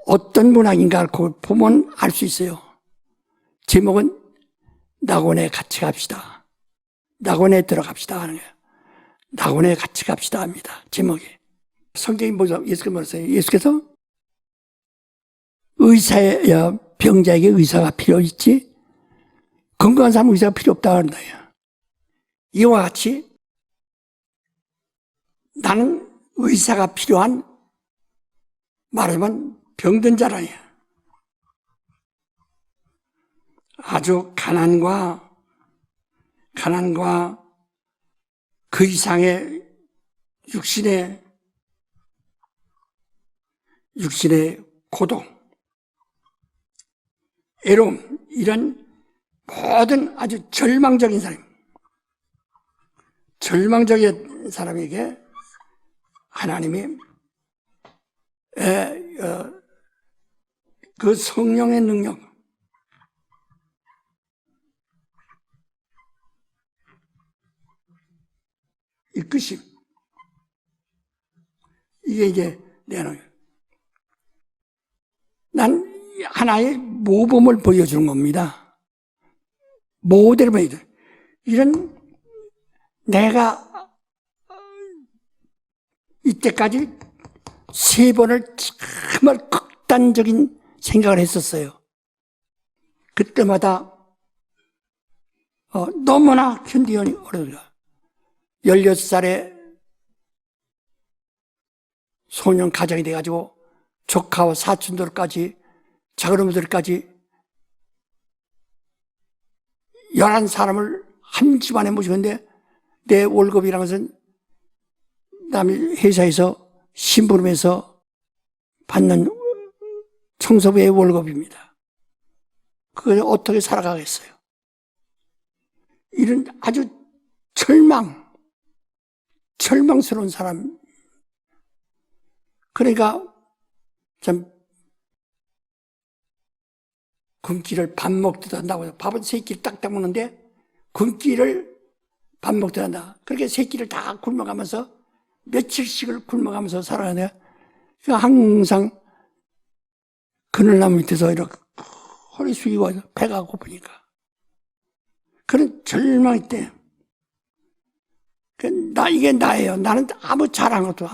어떤 문학인가 그걸 보면 알 수 있어요. 제목은 낙원에 같이 갑시다. 낙원에 들어갑시다 하는 거예요. 낙원에 같이 갑시다 합니다. 제목이. 성경이 뭐죠? 예수께서 뭐랬어요? 예수께서 병자에게 의사가 필요 있지 건강한 사람은 의사가 필요 없다 한다. 이와 같이 나는 의사가 필요한 말하면 병든 자라요. 아주 가난과 그 이상의 육신의 고통, 애로움, 이런 모든 아주 절망적인 사람에게 하나님이 그 성령의 능력, 이끄심, 이게 이제 내놓아요. 난 하나의 모범을 보여주는 겁니다. 모델을 보여줘요. 이런 내가 이때까지 3번을 정말 극단적인 생각을 했었어요. 그때마다 너무나 견디기 어려워요. 16살에 소년 가정이 돼가지고 조카와 사촌들까지 작은어머니들까지 11사람을 한 집안에 모시는데 내 월급이라는 것은 남의 회사에서 심부름해서 받는 청소부의 월급입니다. 그걸 어떻게 살아가겠어요? 이런 아주 절망스러운 사람. 그러니까 참 굶기를 밥 먹듯 한다고 해서 밥은 세 끼를 딱딱 먹는데 굶기를 밥 먹듯 한다. 그렇게 세 끼를 다 굶어가면서 며칠씩을 굶어가면서 살아가네. 그러니까 항상 그늘나무 밑에서 이렇게 허리 숙이고 배가 고프니까 그런 절망일 때 이게 나예요. 나는 아무 자랑 것도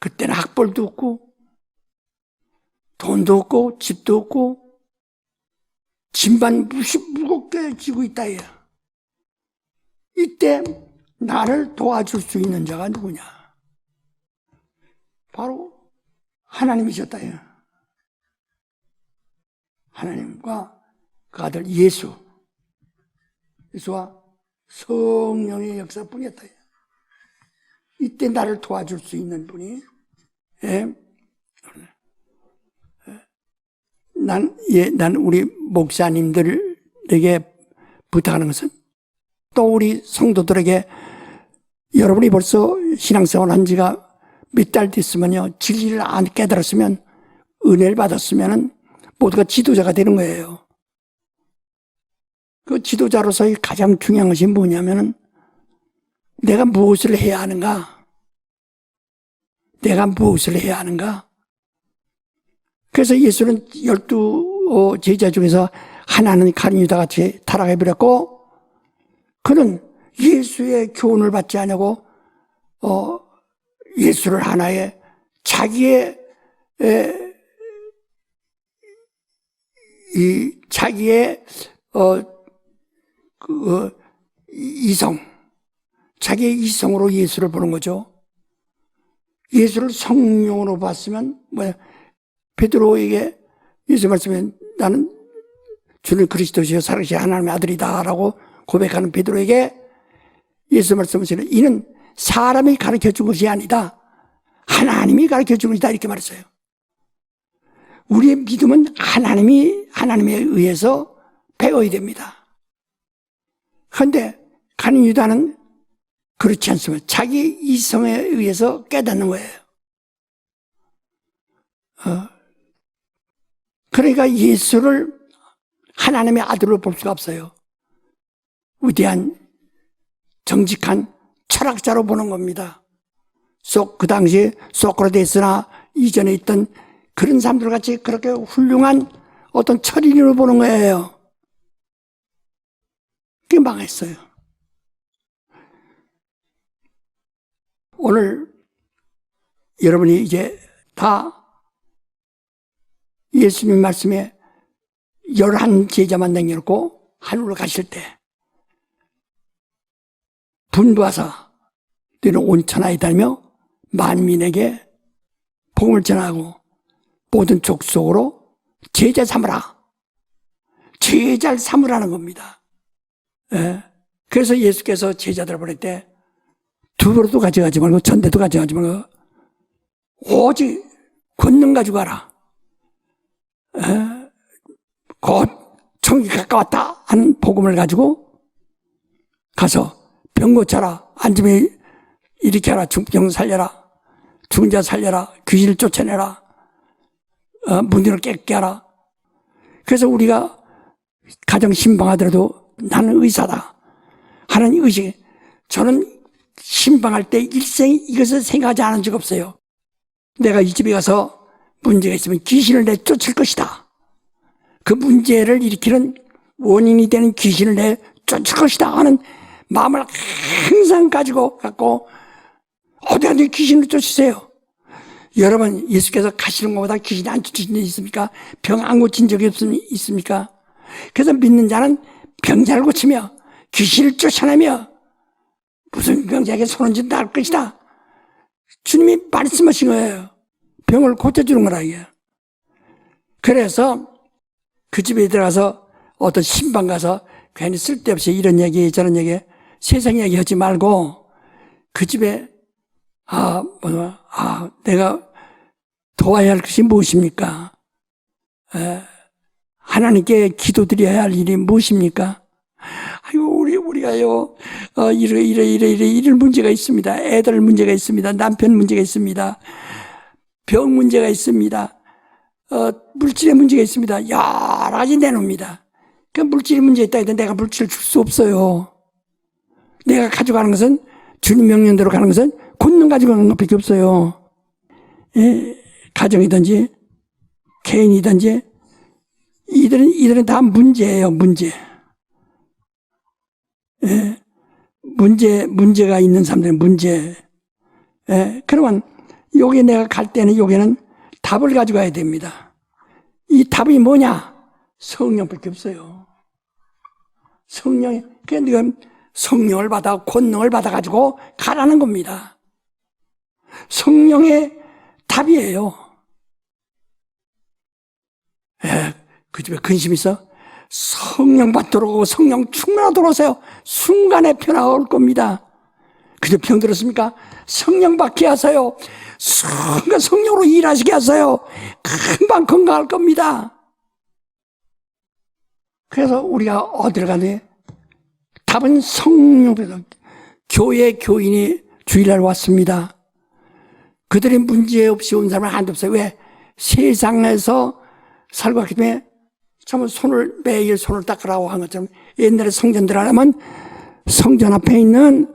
그때는 학벌도 없고 돈도 없고 집도 없고 짐만 무겁게 지고 있다. 이때 나를 도와줄 수 있는 자가 누구냐? 바로 하나님이셨다. 하나님과 그 아들 예수와 성령의 역사뿐이었다. 이때 나를 도와줄 수 있는 분이 난 우리 목사님들에게 부탁하는 것은 또 우리 성도들에게 여러분이 벌써 신앙생활 한 지가 몇 달 됐으면요, 진리를 안 깨달았으면, 은혜를 받았으면 모두가 지도자가 되는 거예요. 그 지도자로서의 가장 중요한 것이 뭐냐면은 내가 무엇을 해야 하는가? 내가 무엇을 해야 하는가? 그래서 예수는 12 제자 중에서 하나는 가룟 유다 같이 타락해버렸고, 그는 예수의 교훈을 받지 않냐고 예수를 하나의 자기의 자기의 이성으로 예수를 보는 거죠. 예수를 성령으로 봤으면 베드로에게 예수 말씀에 나는 주는 그리스도시요 살아계신 하나님의 아들이다라고 고백하는 베드로에게 예수 말씀하시는 이는 사람이 가르쳐 준 것이 아니다. 하나님이 가르쳐 준 것이다. 이렇게 말했어요. 우리의 믿음은 하나님에 의해서 배워야 됩니다. 그런데 가룟 유다는 그렇지 않습니다. 자기 이성에 의해서 깨닫는 거예요. 그러니까 예수를 하나님의 아들로 볼 수가 없어요. 위대한 정직한 철학자로 보는 겁니다. 그 당시 소크라테스나 이전에 있던 그런 사람들 같이 그렇게 훌륭한 어떤 철인으로 보는 거예요. 그게 망했어요. 오늘 여러분이 이제 다 예수님 말씀에 11 제자만 남겨놓고 하늘로 가실 때 분부하사 너희는 온 천하에 다니며 만민에게 복음을 전하고 모든 족속으로 제자 삼으라. 제자를 삼으라는 겁니다. 그래서 예수께서 제자들을 보낼 때 두부로도 가져가지 말고 전대도 가져가지 말고 오직 권능 가지고 가라. 곧 천국이 가까웠다 하는 복음을 가지고 가서 병 고쳐라, 앉으면 이렇게 하라, 중병 살려라, 죽은 자 살려라, 귀신을 쫓아내라, 문제를 깨끗게 하라. 그래서 우리가 가정 신방하더라도 나는 의사다 하는 의식, 저는 신방할 때 일생 이것을 생각하지 않은 적 없어요. 내가 이 집에 가서 문제가 있으면 귀신을 내쫓을 것이다. 그 문제를 일으키는 원인이 되는 귀신을 내쫓을 것이다 하는 마음을 항상 갖고 어디 귀신을 쫓으세요. 여러분, 예수께서 가시는 것보다 귀신이 안 쫓으신 적 있습니까? 병 안 고친 적이 있습니까? 그래서 믿는 자는 병자를 고치며 귀신을 쫓아내며 무슨 병자에게 손을 쥐고 나을 것이다. 주님이 말씀하신 거예요. 병을 고쳐주는 거라 이게. 그래서 그 집에 들어가서 어떤 신방 가서 괜히 쓸데없이 이런 얘기 저런 얘기 세상 이야기 하지 말고 그 집에 내가 도와야 할 것이 무엇입니까? 하나님께 기도드려야 할 일이 무엇입니까? 아이고, 우리가요, 이런 문제가 있습니다. 애들 문제가 있습니다. 남편 문제가 있습니다. 병 문제가 있습니다. 물질의 문제가 있습니다. 여러 가지 내놓습니다. 그 물질의 문제 있다 해도 내가 물질을 줄 수 없어요. 내가 가져가는 것은, 주님 명령대로 가는 것은 권능 가지고 가는 것밖에 없어요. 가정이든지, 개인이든지, 이들은 다 문제예요, 문제. 문제가 있는 사람들은 문제. 그러면 여기 내가 갈 때는 여기는 답을 가져가야 됩니다. 이 답이 뭐냐? 성령밖에 없어요. 그러니까 성령을 받아, 권능을 받아가지고 가라는 겁니다. 성령의 답이에요. 그 집에 근심 있어? 성령 받도록 하고 성령 충만하도록 하세요. 순간에 변화가 올 겁니다. 그저 병 들었습니까? 성령 받게 하세요. 순간 성령으로 일하시게 하세요. 금방 건강할 겁니다. 그래서 우리가 어디를 가니? 답은 성령에서 교회 교인이 주일날 왔습니다. 그들이 문제 없이 온 사람은 한도 없어요. 왜? 세상에서 살고 왔기 때문에 참 매일 손을 닦으라고 한 것처럼 옛날에 성전들 하면 성전 앞에 있는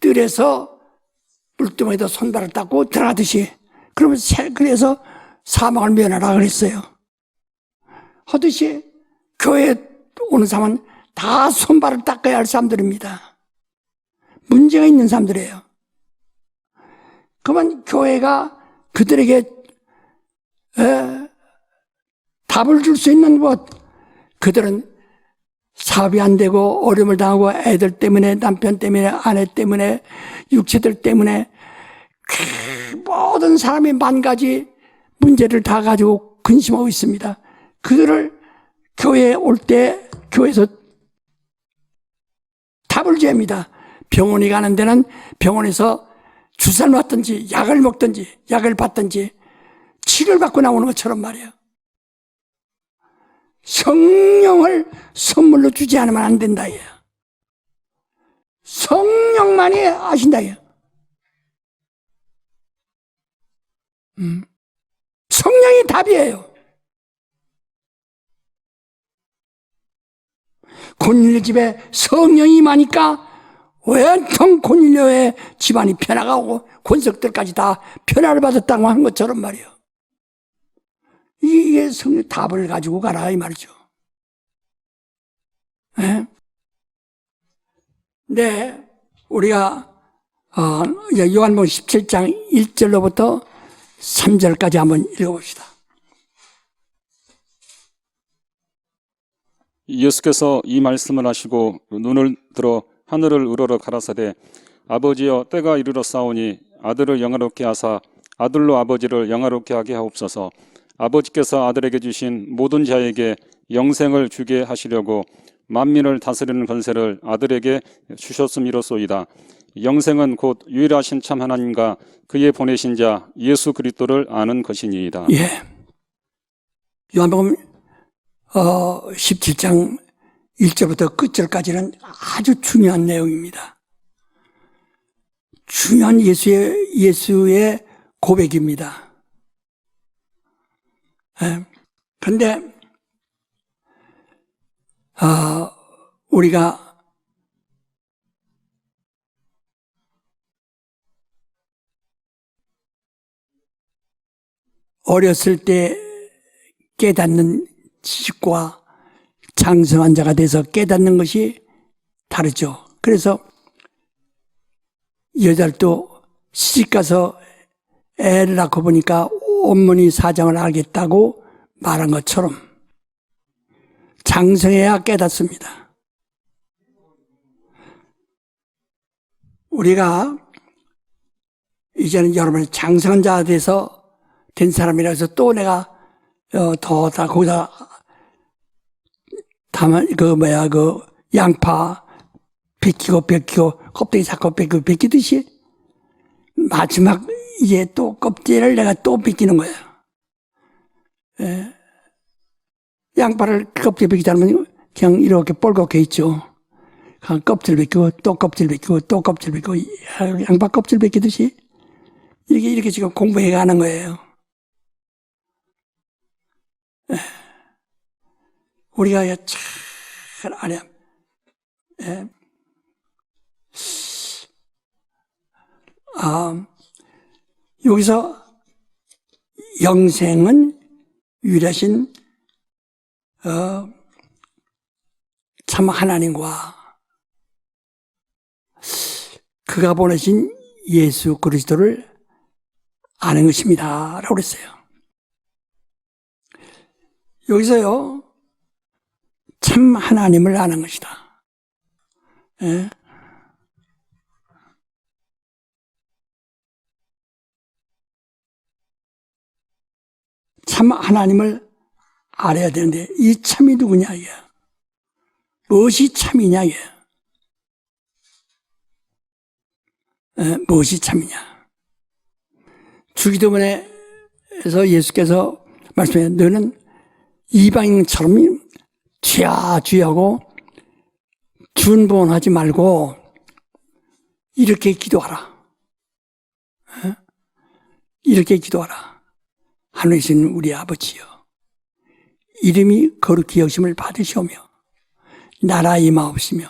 뜰에서 물두멍에다 손발을 닦고 들어가듯이 그래서 사망을 면하라 그랬어요. 하듯이 교회에 오는 사람은 다 손발을 닦아야 할 사람들입니다. 문제가 있는 사람들이에요. 그러면 교회가 그들에게 답을 줄 수 있는 것, 그들은 사업이 안 되고 어려움을 당하고 애들 때문에, 남편 때문에, 아내 때문에, 육체들 때문에 모든 사람이 만 가지 문제를 다 가지고 근심하고 있습니다. 그들을 교회에 올 때 교회에서 답을 줍니다. 병원에 가는 데는 병원에서 주사를 맞든지 약을 먹든지 약을 받든지 치료를 받고 나오는 것처럼 말이에요. 성령을 선물로 주지 않으면 안 된다. 성령만이 아신다. 성령이 답이에요. 고닐료 집에 성령이 임하니까 온통 고닐료의 집안이 변화가 오고 권석들까지 다 변화를 받았다고 하는 것처럼 말이에요. 이게 성령 답을 가지고 가라 이 말이죠. 네, 우리가 요한복음 17장 1절로부터 3절까지 한번 읽어봅시다. 예수께서 이 말씀을 하시고 눈을 들어 하늘을 우러러 가라사대 아버지여 때가 이르렀사오니 아들을 영화롭게 하사 아들로 아버지를 영화롭게 하게 하옵소서. 아버지께서 아들에게 주신 모든 자에게 영생을 주게 하시려고 만민을 다스리는 권세를 아들에게 주셨음이로소이다. 영생은 곧 유일하신 참 하나님과 그의 보내신 자 예수 그리스도를 아는 것이니이다. 예. 요한복음 17장 1절부터 끝절까지는 아주 중요한 내용입니다. 중요한 예수의 고백입니다. 그런데 우리가 어렸을 때 깨닫는 지식과 장성한 자가 돼서 깨닫는 것이 다르죠. 그래서 여자도 시집가서 애를 낳고 보니까 온문이 사정을 알겠다고 말한 것처럼 장성해야 깨닫습니다. 우리가 이제는 여러분이 장성한 자가 돼서 된 사람이라 해서 또 내가 거기다 양파, 벗기고 껍데기 자꾸 벗기듯이 마지막 이제 또 껍질을 내가 또 벗기는 거예요. 예. 양파를 껍질 벗기지 않으면 그냥 이렇게 뻘겋게 있죠. 그냥 껍질 벗기고 또 껍질 벗기고 또 껍질 벗기고 양파 껍질 벗기듯이 이렇게 지금 공부해 가는 거예요. 예. 우리가 잘 알아야 여기서 영생은 유일하신 참 하나님과 그가 보내신 예수 그리스도를 아는 것입니다 라고 그랬어요. 여기서요 참 하나님을 아는 것이다. 예? 참 하나님을 알아야 되는데 이 참이 누구냐 이게 무엇이 참이냐 이게 무엇이 참이냐. 주기도문에서 예수께서 말씀해 너는 이방인처럼 주야주야하고 준본하지 말고 이렇게 기도하라. 이렇게 기도하라. 하늘에 계신 우리 아버지여 이름이 거룩히 여김을 받으시오며 나라 임하옵시며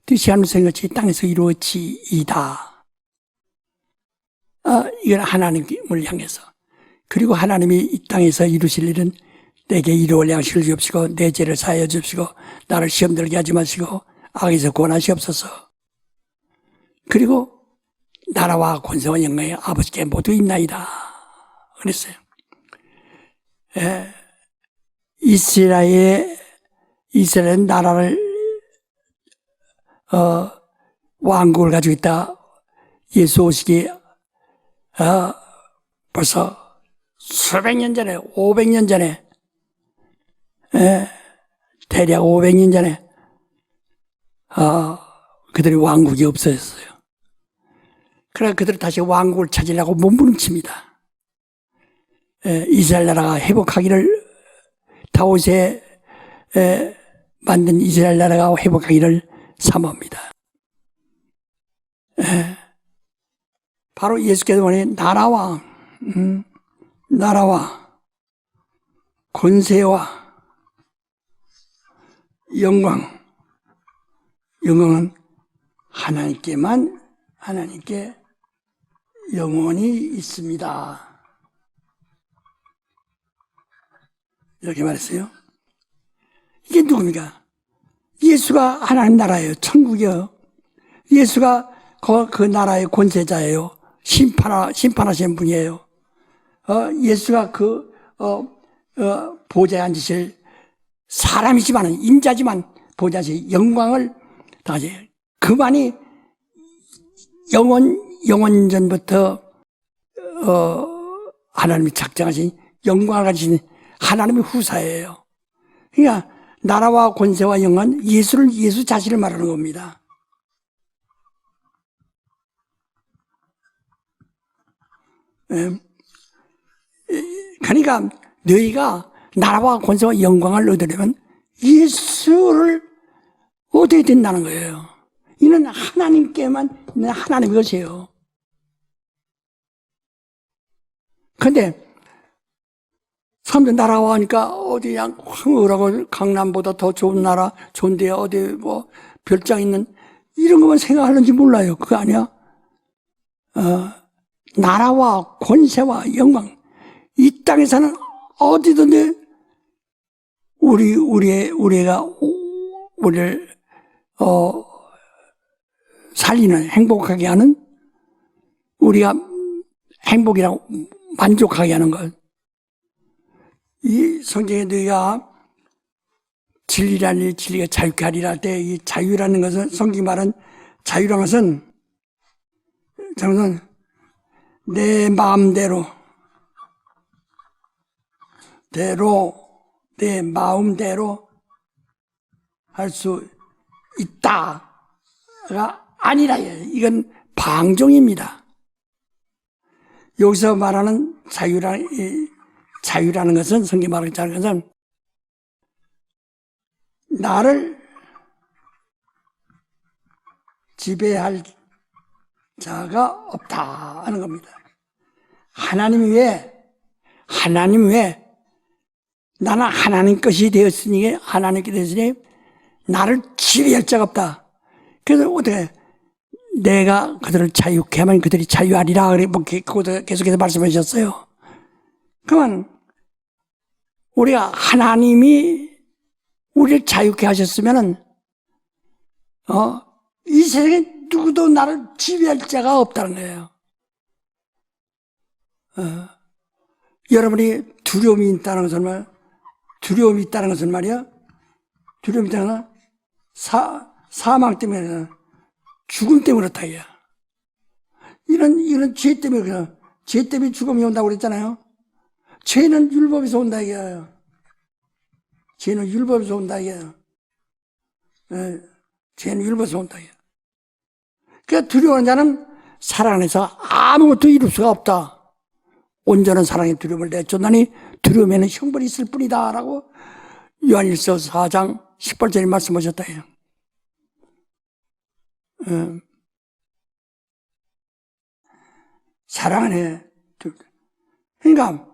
뜻이 하늘에서 같이 땅에서 이루어지이다. 이건 하나님을 향해서. 그리고 하나님이 이 땅에서 이루실 일은 내게 이루어올 양식을 주옵시고 내 죄를 사하여 주옵시고 나를 시험 들게 하지 마시고 악에서 구원하시옵소서. 그리고 나라와 권세와 영광이 아버지께 모두 있나이다. 그랬어요. 이스라엘 나라를 왕국을 가지고 있다. 예수 오시기 벌써 수백 년 전에 500년 전에 대략 500년 전에 그들이 왕국이 없어졌어요. 그래서 그들이 다시 왕국을 찾으려고 몸부림칩니다. 이스라엘 나라가 회복하기를 다윗에 만든 이스라엘 나라가 회복하기를 사모합니다. 바로 예수께서 보낸 나라와 권세와 영광은 하나님께 영원히 있습니다. 이렇게 말했어요. 이게 누굽니까? 예수가 하나님 나라예요. 천국이요. 예수가 그 나라의 권세자예요. 심판하시는 분이에요. 예수가 그 보좌에 앉으실 사람이지만 인자지만 보좌에 영광을 다시 그만이 영원전부터 하나님이 작정하신 영광을 가지신 하나님의 후사예요. 그러니까 나라와 권세와 영광은 예수 자신을 말하는 겁니다. 그러니까 너희가 나라와 권세와 영광을 얻으려면 예수를 얻어야 된다는 거예요. 이는 하나님께만 있는 하나님의 것이에요. 그런데 사람들 나라와 하니까 어디 그냥 황홀하고 강남보다 더 좋은 나라, 좋은 데 어디 뭐 별장 있는 이런 것만 생각하는지 몰라요. 그거 아니야? 나라와 권세와 영광 이 땅에서는 어디든지 우리가 우리를 살리는 행복하게 하는 우리가 행복이라고 만족하게 하는 것. 이 성경에 너희가 진리라니 진리가 자유케 하리라 할 때 이 자유라는 것은 성경이 말한 자유라는 것은 저는 내 마음대로 내 마음대로 할 수 있다. 아니라 이건 방종입니다. 여기서 말하는 자유라는 것은, 성경 말하는 것은 나를 지배할 자가 없다 하는 겁니다. 하나님 외에 나는 하나님 것이 되었으니, 하나님께 되었으니 나를 지배할 자가 없다. 그래서 어떻게 내가 그들을 자유케 하면 그들이 자유하리라 계속해서 말씀하셨어요. 그러면 우리가 하나님이 우리를 자유케 하셨으면은 이 세상에 누구도 나를 지배할 자가 없다는 거예요. 여러분이 두려움이 있다는 것은 두려움이 있다는 것은 말이야. 두려움이 있다는 것은 사망 때문에, 죽음 때문에 그렇다 이야. 이런 죄 때문에 그래. 죄 때문에 죽음이 온다고 그랬잖아요. 죄는 율법에서 온다 이거예요. 죄는 율법에서 온다 이거예요. 죄는 율법에서 온다 이거예요. 그러니까 두려워하는 자는 사랑 안에서 아무것도 이룰 수가 없다. 온전한 사랑의 두려움을 내쫓나니 두려움에는 형벌이 있을 뿐이다 라고 요한일서 4장 18절에 말씀하셨다 해요. 사랑 안에, 그러니까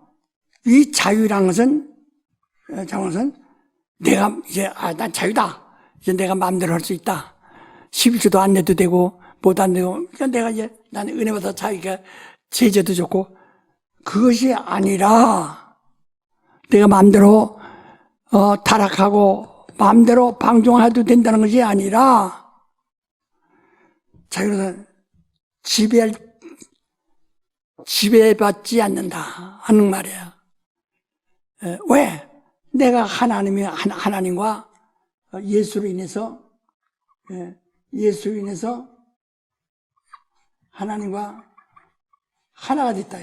이 자유라는 것은 내가 이제 난 자유다. 이제 내가 마음대로 할 수 있다. 11조도 안 내도 되고 못 안 되고, 그러니까 내가 이제 나는 은혜 받아 자기가 제재도 좋고, 그것이 아니라 내가 마음대로 타락하고 마음대로 방종해도 된다는 것이 아니라 자유로는 지배받지 않는다 하는 말이야. 왜? 내가 하나님과 예수로 인해서 하나님과 하나가 됐다.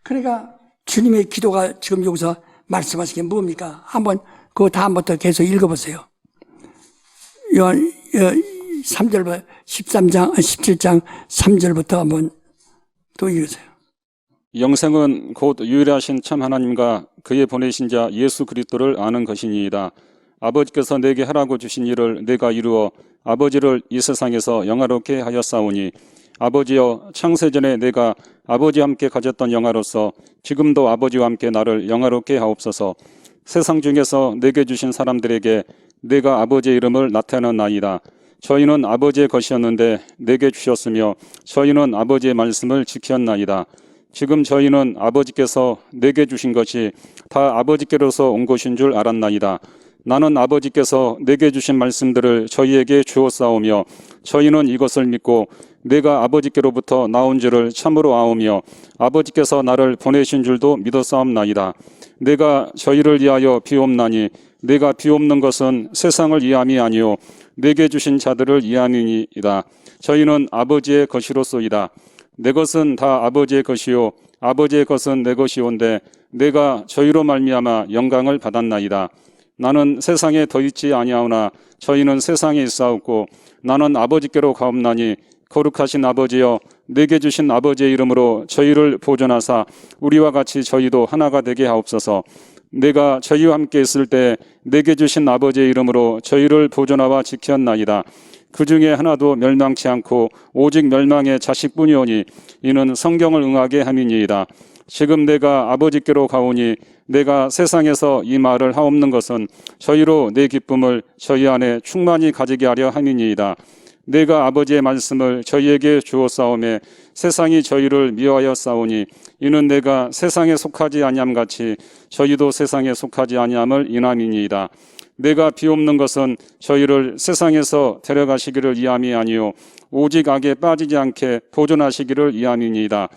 그러니까 주님의 기도가 지금 여기서 말씀하신 게 뭡니까? 한번 그 다음부터 계속 읽어보세요. 요한 3절, 17장 3절부터 한번 또 읽으세요. 영생은 곧 유일하신 참 하나님과 그의 보내신 자 예수 그리스도를 아는 것이니이다. 아버지께서 내게 하라고 주신 일을 내가 이루어 아버지를 이 세상에서 영화롭게 하였사오니, 아버지여, 창세전에 내가 아버지와 함께 가졌던 영화로서 지금도 아버지와 함께 나를 영화롭게 하옵소서. 세상 중에서 내게 주신 사람들에게 내가 아버지의 이름을 나타내나이다. 저희는 아버지의 것이었는데 내게 주셨으며 저희는 아버지의 말씀을 지켰나이다. 지금 저희는 아버지께서 내게 주신 것이 다 아버지께로서 온 것인 줄 알았나이다. 나는 아버지께서 내게 주신 말씀들을 저희에게 주었사오며 저희는 이것을 믿고 내가 아버지께로부터 나온 줄을 참으로 아오며 아버지께서 나를 보내신 줄도 믿었사옵나이다. 내가 저희를 위하여 비옵나니 내가 비옵는 것은 세상을 위함이 아니요 내게 주신 자들을 위함이니이다. 저희는 아버지의 것이로소이다. 내 것은 다 아버지의 것이요 아버지의 것은 내 것이온데 내가 저희로 말미암아 영광을 받았나이다. 나는 세상에 더 있지 아니하오나 저희는 세상에 있사옵고 나는 아버지께로 가옵나니 거룩하신 아버지여, 내게 주신 아버지의 이름으로 저희를 보존하사 우리와 같이 저희도 하나가 되게 하옵소서. 내가 저희와 함께 있을 때 내게 주신 아버지의 이름으로 저희를 보존하와 지켰나이다. 그 중에 하나도 멸망치 않고 오직 멸망의 자식뿐이오니 이는 성경을 응하게 함이니이다. 지금 내가 아버지께로 가오니 내가 세상에서 이 말을 하옵는 것은 저희로 내 기쁨을 저희 안에 충만히 가지게 하려 함이니이다. 내가 아버지의 말씀을 저희에게 주었사오매 세상이 저희를 미워하여 싸우니 이는 내가 세상에 속하지 아니함같이 저희도 세상에 속하지 아니함을 인함이니이다. 내가 비옵는 것은 저희를 세상에서 데려가시기를 위함이 아니요 오직 악에 빠지지 않게 보존하시기를 위함이니이다.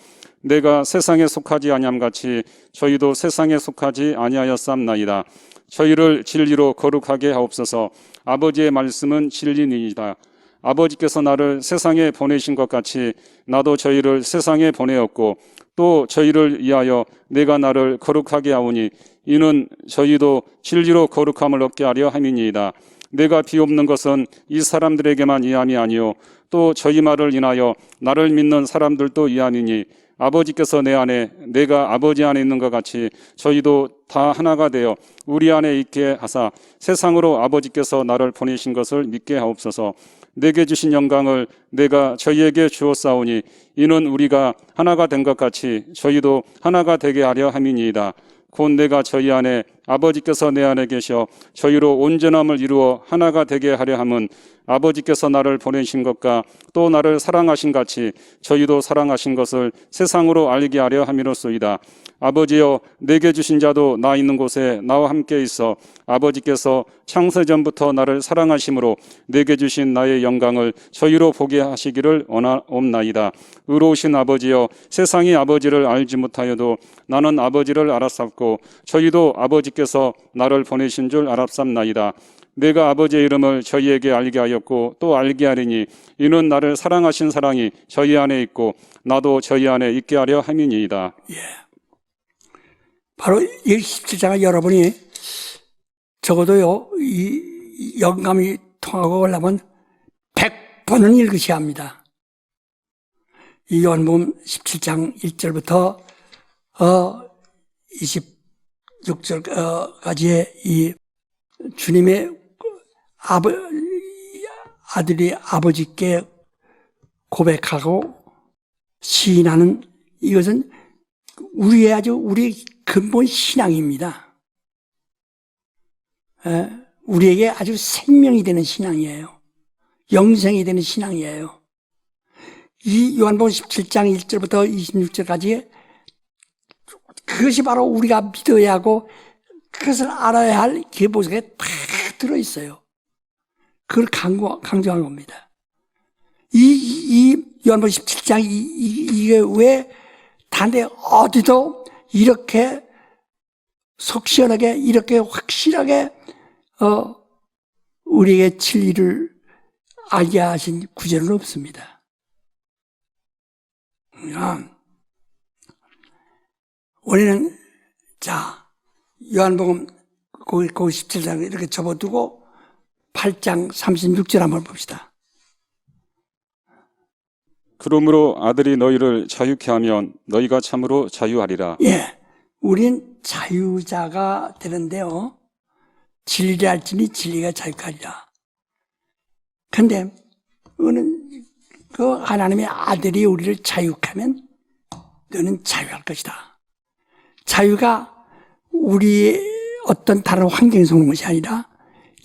내가 세상에 속하지 아니함같이 저희도 세상에 속하지 아니하였삼나이다. 저희를 진리로 거룩하게 하옵소서. 아버지의 말씀은 진리니이다. 아버지께서 나를 세상에 보내신 것 같이 나도 저희를 세상에 보내었고 또 저희를 위하여 내가 나를 거룩하게 하오니 이는 저희도 진리로 거룩함을 얻게 하려 함이니이다. 내가 비옵는 것은 이 사람들에게만 이함이 아니요 또 저희 말을 인하여 나를 믿는 사람들도 이함이니 아버지께서 내 안에 내가 아버지 안에 있는 것 같이 저희도 다 하나가 되어 우리 안에 있게 하사 세상으로 아버지께서 나를 보내신 것을 믿게 하옵소서. 내게 주신 영광을 내가 저희에게 주었사오니 이는 우리가 하나가 된 것 같이 저희도 하나가 되게 하려 함이니이다. 곧 내가 저희 안에 아버지께서 내 안에 계셔 저희로 온전함을 이루어 하나가 되게 하려 함은 아버지께서 나를 보내신 것과 또 나를 사랑하신 같이 저희도 사랑하신 것을 세상으로 알게 하려 함이로소이다. 아버지여 내게 주신 자도 나 있는 곳에 나와 함께 있어 아버지께서 창세전부터 나를 사랑하심으로 내게 주신 나의 영광을 저희로 보게 하시기를 원하옵나이다. 의로우신 아버지여 세상이 아버지를 알지 못하여도 나는 아버지를 알았사옵고 저희도 아버지께서 나를 보내신 줄 알았사옵나이다. 내가 아버지의 이름을 저희에게 알게 하였고 또 알게 하리니 이는 나를 사랑하신 사랑이 저희 안에 있고 나도 저희 안에 있게 하려 함이니이다. 바로 이 17장을 여러분이 적어도요, 이 영감이 통하고 오려면 100번은 읽으셔야 합니다. 이 요한복음 17장 1절부터 26절까지의 이 주님의 아들이 아버지께 고백하고 시인하는 이것은 우리 근본 신앙입니다. 우리에게 아주 생명이 되는 신앙이에요. 영생이 되는 신앙이에요. 이 요한복음 17장 1절부터 26절까지 그것이 바로 우리가 믿어야 하고 그것을 알아야 할 계보석에 다 들어있어요. 그걸 강조한 겁니다. 이 요한복음 17장 이게 왜 단데 어디도 이렇게 속 시원하게 이렇게 확실하게 우리에게 진리를 알게 하신 구절은 없습니다. 우리는 자 요한복음 그 17장 이렇게 접어두고 8장 36절 한번 봅시다. 그러므로 아들이 너희를 자유케 하면 너희가 참으로 자유하리라. 예, 우린 자유자가 되는데요. 진리를 알지니 진리가 자유케 하리라. 근데 그 하나님의 아들이 우리를 자유케 하면 너는 자유할 것이다. 자유가 우리의 어떤 다른 환경에서 오는 것이 아니라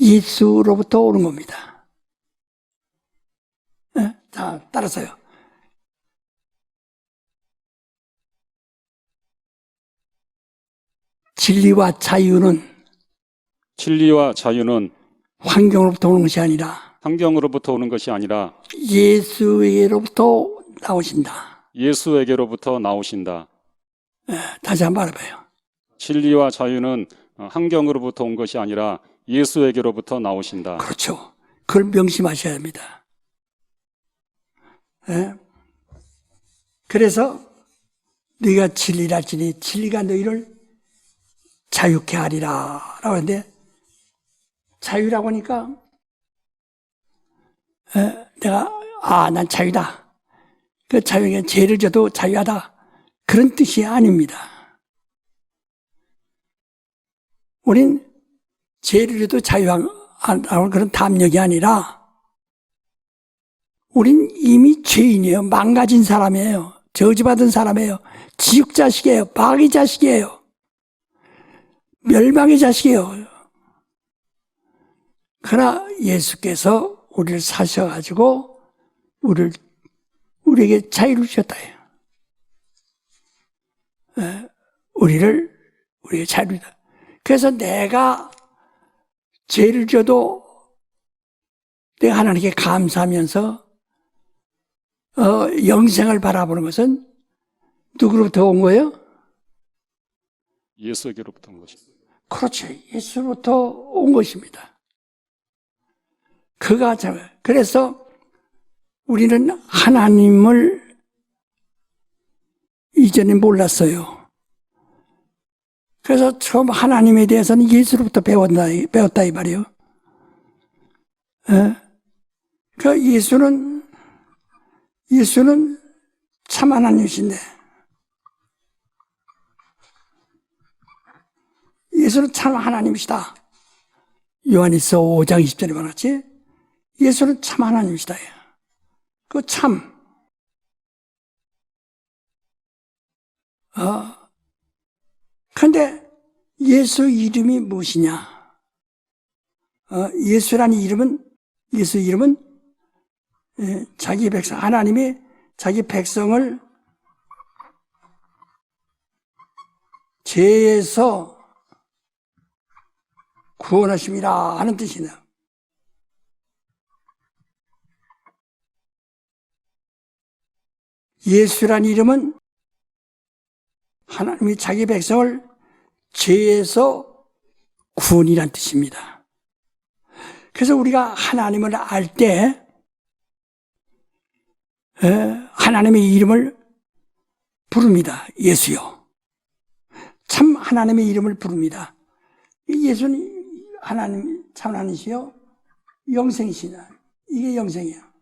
예수로부터 오는 겁니다. 예? 자, 따라서요. 진리와 자유는 환경으로부터 오는 것이 아니라 환경으로부터 오는 것이 아니라 예수에게로부터 나오신다. 예수에게로부터 나오신다. 다시 한번 알아봐요. 진리와 자유는 환경으로부터 온 것이 아니라 예수에게로부터 나오신다. 그렇죠. 그걸 명심하셔야 합니다. 그래서 너희가 진리를 알지니 진리가 너희를 자유케 하리라 라고 하는데 자유라고 하니까 내가 난 자유다. 그 자유에게 죄를 져도 자유하다. 그런 뜻이 아닙니다. 우린 죄를 져도 자유하는 그런 담력이 아니라 우린 이미 죄인이에요. 망가진 사람이에요. 저주받은 사람이에요. 지옥 자식이에요. 마귀 자식이에요. 멸망의 자식이에요. 그러나 예수께서 우리를 사셔가지고 우리에게 자유를 주셨다. 우리에게 자유를 주셨다. 그래서 내가 죄를 져도 내가 하나님께 감사하면서 영생을 바라보는 것은 누구로부터 온 거예요? 예수에게로부터 온 것입니다. 그렇죠. 예수로부터 온 것입니다. 그가 참. 그래서 우리는 하나님을 이전에 몰랐어요. 그래서 처음 하나님에 대해서는 예수로부터 배웠다 이 말이에요. 예? 그 예수는 참 하나님이신데, 예수는 참 하나님이시다. 요한일서 5장 20절에 말했지, 예수는 참 하나님이시다. 그 참. 근데 예수 이름이 무엇이냐? 예수라는 이름은, 예수 이름은 자기 백성, 하나님이 자기 백성을 죄에서 구원하심이라 하는 뜻이네요. 예수란 이름은 하나님이 자기 백성을 죄에서 구원이란 뜻입니다. 그래서 우리가 하나님을 알 때 하나님의 이름을 부릅니다. 예수요. 참 하나님의 이름을 부릅니다. 예수는 하나님 참 하나님이시요 영생이시다. 이게 영생이에요.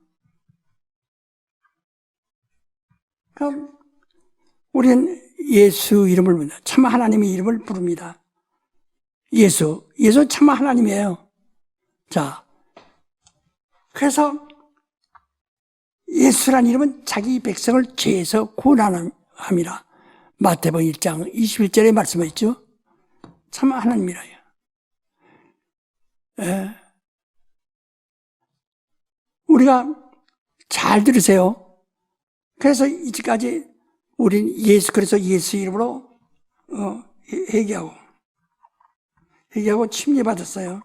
그럼 우리는 예수 이름을 부릅니다. 참 하나님의 이름을 부릅니다. 예수 참 하나님이에요. 자, 그래서 예수란 이름은 자기 백성을 죄에서 구원함이라. 마태복음 1장 21절에 말씀하셨죠. 참 하나님이라. 우리가 잘 들으세요. 그래서 이제까지 우린 그래서 예수 이름으로 회개하고 침례받았어요.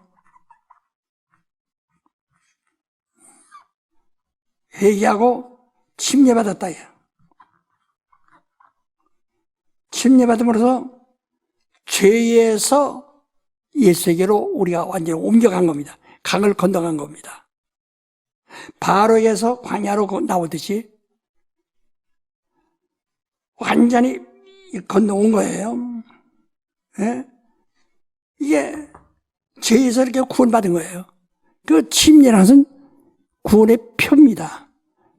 회개하고 침례받았다. 침례받음으로써 죄에서 예수에게로 우리가 완전히 옮겨간 겁니다. 강을 건너간 겁니다. 바로에서 광야로 나오듯이 완전히 건너온 거예요. 예? 이게 죄에서 이렇게 구원받은 거예요. 그 침례라는 것은 구원의 표입니다.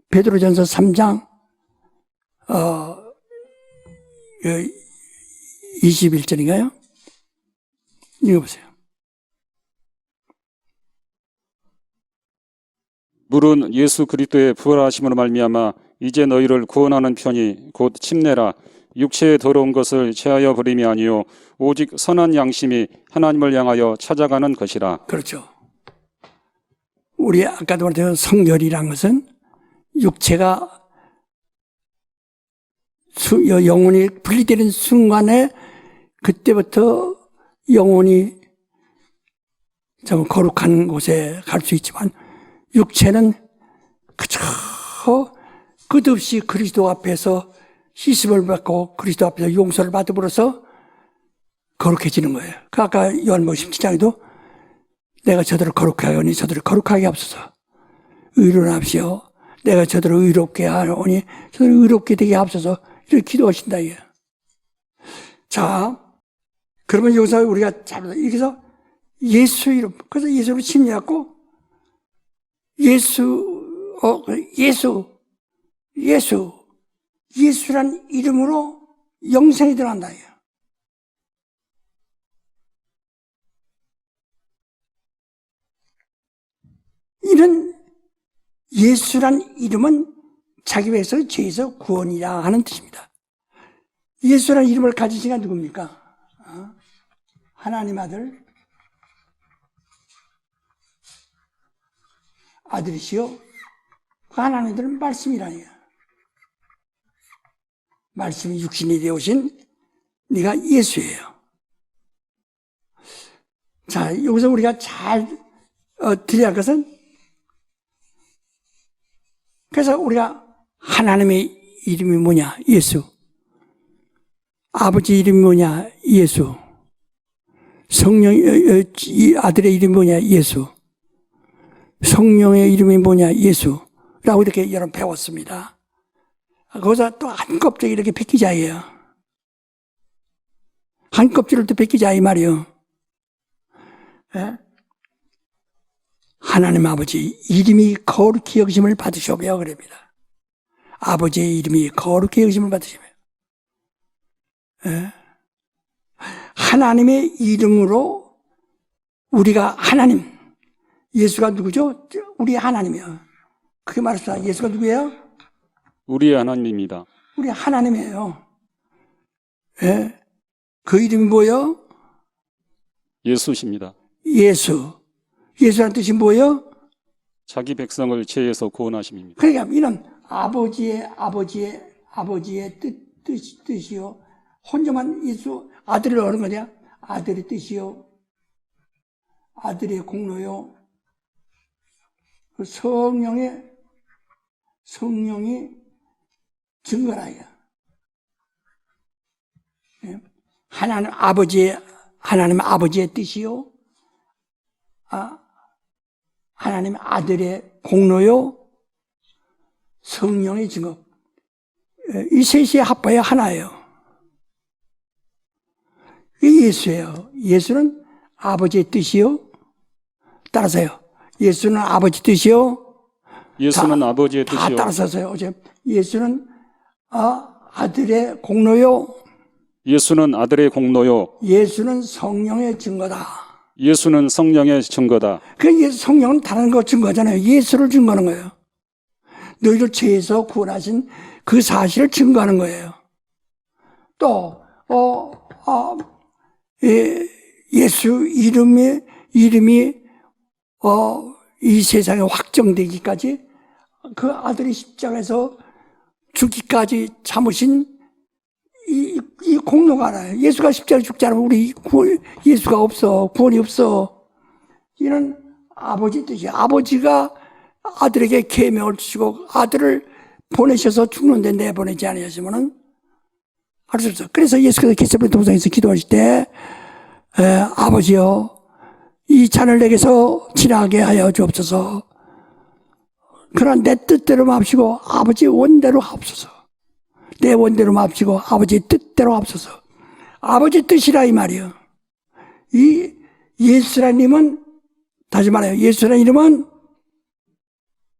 베드로전서 3장 21절인가요? 읽어보세요. 물은 예수 그리스도의 부활하심으로 말미암아 이제 너희를 구원하는 편이 곧 침례라. 육체의 더러운 것을 제하여 버림이 아니요 오직 선한 양심이 하나님을 향하여 찾아가는 것이라. 그렇죠. 우리 아까도 말했던 성결이란 것은 육체가 영혼이 분리되는 순간에 그때부터 영혼이 좀 거룩한 곳에 갈 수 있지만 육체는 그저 끝없이 그리스도 앞에서 씻음을 받고 그리스도 앞에서 용서를 받음으로써 거룩해지는 거예요. 그 아까 요한복음 17장에도 내가 저들을 거룩하게 하니 저들을 거룩하게 하옵소서. 의로나옵시오. 내가 저들을 의롭게 하오니 저들을 의롭게 되게 하옵소서. 이렇게 기도하신다 이게. 자, 그러면 여기서 우리가 여기서 예수 이름, 그래서 예수로 침례했고 예수란 이름으로 영생이 들어간다 이게. 이런 예수란 이름은 자기 백성의 죄에서 구원이라 하는 뜻입니다. 예수란 이름을 가진 자가 누굽니까? 하나님 아들이시요. 그 하나님들은 말씀이라니요. 말씀이 육신이 되어오신 네가 예수예요. 자, 여기서 우리가 잘 들어야 할 것은, 그래서 우리가 하나님의 이름이 뭐냐? 예수. 아버지 이름이 뭐냐? 예수. 아들의 이름이 뭐냐? 예수. 성령의 이름이 뭐냐? 예수라고 이렇게 여러분 배웠습니다. 거기서 또 한껍질 이렇게 벗기자예요. 한껍질을 또 벗기자 이 말이요. 예? 하나님 아버지 이름이 거룩히 여기심을 받으시오며 그럽니다. 아버지의 이름이 거룩히 여기심을 받으시며. 하나님의 이름으로 우리가 하나님, 예수가 누구죠? 우리 하나님이요. 그게 말했어. 예수가 누구예요? 우리의 하나님입니다. 우리 하나님이에요. 예? 그 이름이 뭐예요? 예수십니다. 예수. 예수라는 뜻이 뭐예요? 자기 백성을 죄에서 구원하심입니다. 그러니까 이는 아버지의 뜻이요. 혼자만 예수 아들을 얻은 거냐? 아들의 뜻이요. 아들의 공로요. 그 성령이 증거라요. 하나님 아버지의 뜻이요. 하나님 아들의 공로요. 성령의 증거. 이 셋이 합하여 하나예요. 이게 예수예요. 예수는 아버지의 뜻이요. 따라서요. 예수는 아버지 뜻이요. 예수는 아버지의 다 뜻이요. 따라서요. 예수는 아들의 공로요. 예수는 아들의 공로요. 예수는 성령의 증거다. 예수는 성령의 증거다. 그 성령은 다른 거 증거잖아요. 예수를 증거하는 거예요. 너희를 죄에서 구원하신 그 사실을 증거하는 거예요. 또 예수 이름이 이 세상에 확정되기까지 그 아들이 십자가에서 죽기까지 참으신 이 공로가 알아요. 예수가 십자가에 죽지 않으면 우리 예수가 없어. 구원이 없어. 이는 아버지 뜻이에요. 아버지가 아들에게 계명을 주시고 아들을 보내셔서 죽는데 내보내지 않으셨으면은 할 수 없어. 그래서 예수께서 겟세마네 동산에서 기도하실 때 아버지여 이 잔을 내게서 지나게 하여 주옵소서. 그러나 내 뜻대로 맙시고 아버지 원대로 하옵소서. 내 원대로 맙시고 아버지 뜻대로 하옵소서. 아버지 뜻이라 이 말이요. 이 예수라는 이름은 다시 말해요. 예수라는 이름은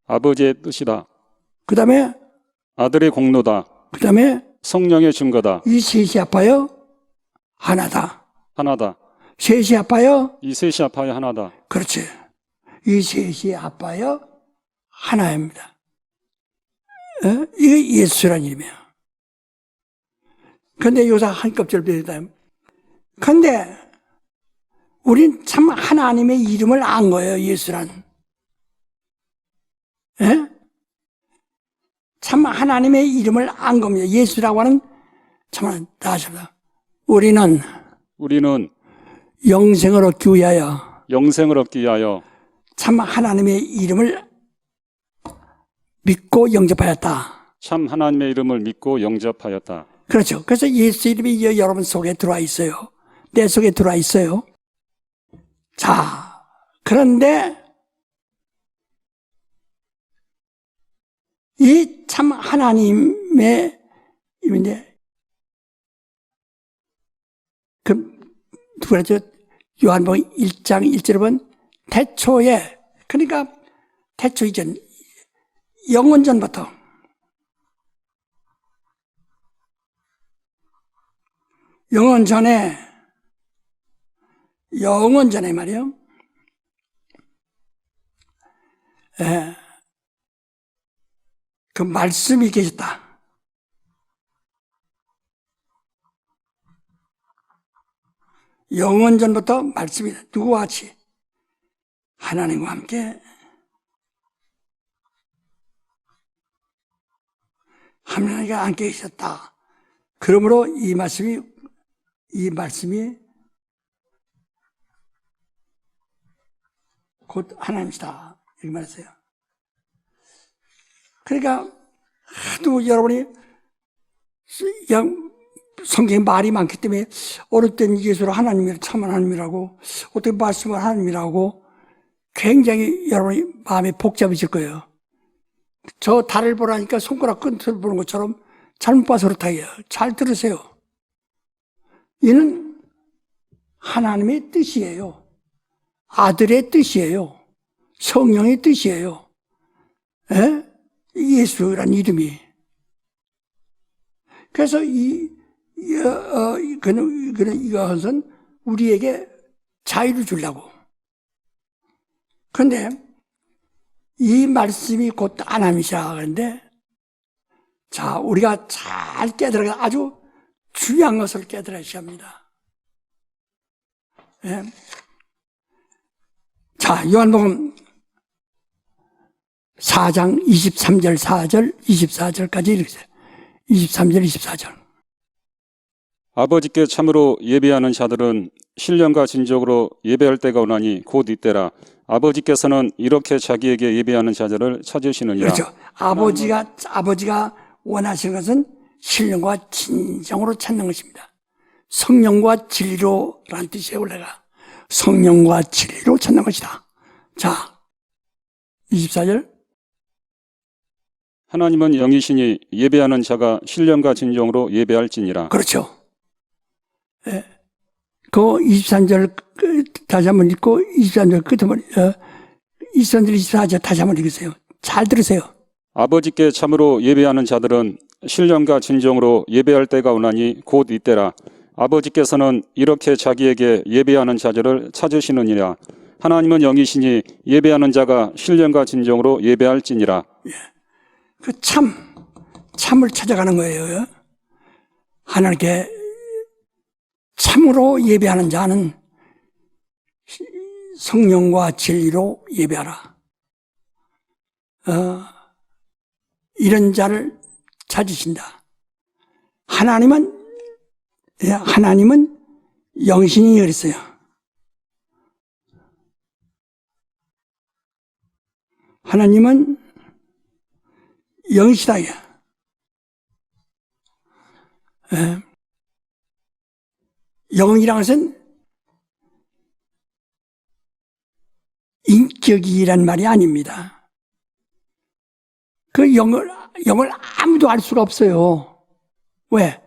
아버지의 뜻이다. 그 다음에 아들의 공로다. 그 다음에 성령의 증거다. 이 셋이 합하여 하나다. 하나다. 셋이 합하여 이 셋이 합하여 하나다. 그렇지. 이 셋이 합하여 하나입니다. 이게 예수라는 이름이에요. 근데 요새 한 껍질 빼다. 근데 우린 참 하나님의 이름을 안 거예요. 예수란. 참 하나님의 이름을 안 겁니다. 예수라고 하는 참 다시다. 우리는 영생을 얻기 위하여 참 하나님의 이름을 믿고 영접하였다. 참 하나님의 이름을 믿고 영접하였다. 그렇죠. 그래서 예수 이름이 여러분 속에 들어와 있어요. 내 속에 들어와 있어요. 자, 그런데 이 참 하나님의 이제 누구라죠? 요한복음 1장 1절에 보면 태초에, 그러니까 태초 이전 영원 전부터 영원 전에 말이요. 그 말씀이 계셨다. 영원 전부터 말씀이 누구와 같이 하나님과 함께 하나님과 함께 계셨다. 그러므로 이 말씀이 곧 하나님이시다. 이렇게 말했어요. 그러니까 하도 여러분이 그냥 성경에 말이 많기 때문에 어릴 때는 예수를 하나님이라고 참 하나님이라고 어떻게 말씀을 하나님이라고 굉장히 여러분이 마음이 복잡해질 거예요. 저 달을 보라니까 손가락 끝을 보는 것처럼 잘못 봐서 그렇다고요. 잘 들으세요. 이는 하나님의 뜻이에요. 아들의 뜻이에요. 성령의 뜻이에요. 예? 예수란 이름이. 그래서 이것은 우리에게 자유를 주려고. 그런데 이 말씀이 곧 하나님이시라 그러는데, 자, 우리가 잘 깨달아, 아주 중요한 것을 깨달아야 합니다. 예. 자, 요한복음 4장 23절, 4절, 24절까지 이렇게 돼요. 23절, 24절. 아버지께 참으로 예배하는 자들은 신령과 진정으로 예배할 때가 오나니 곧 이때라. 아버지께서는 이렇게 자기에게 예배하는 자들을 찾으시느니라. 그렇죠. 아버지가 원하시는 것은 신령과 진정으로 찾는 것입니다. 성령과 진리로라는 뜻이에요, 원래가. 성령과 진리로 찾는 것이다. 자, 24절. 하나님은 영이시니 예배하는 자가 신령과 진정으로 예배할지니라. 그렇죠. 예. 그 23절 다시 한번 읽고 23절 끝에 23절 24절 다시 한번 읽으세요. 잘 들으세요. 아버지께 참으로 예배하는 자들은 신령과 진정으로 예배할 때가 오나니 곧 이때라. 아버지께서는 이렇게 자기에게 예배하는 자들을 찾으시느니라. 하나님은 영이시니 예배하는 자가 신령과 진정으로 예배할지니라. 그 참을 찾아가는 거예요. 하나님께 참으로 예배하는 자는 성령과 진리로 예배하라. 이런 자를 찾으신다. 하나님은 영신이 그랬어요. 하나님은 영이시다. 영이라는 것은 인격이란 말이 아닙니다. 그 영을 아무도 알 수가 없어요. 왜?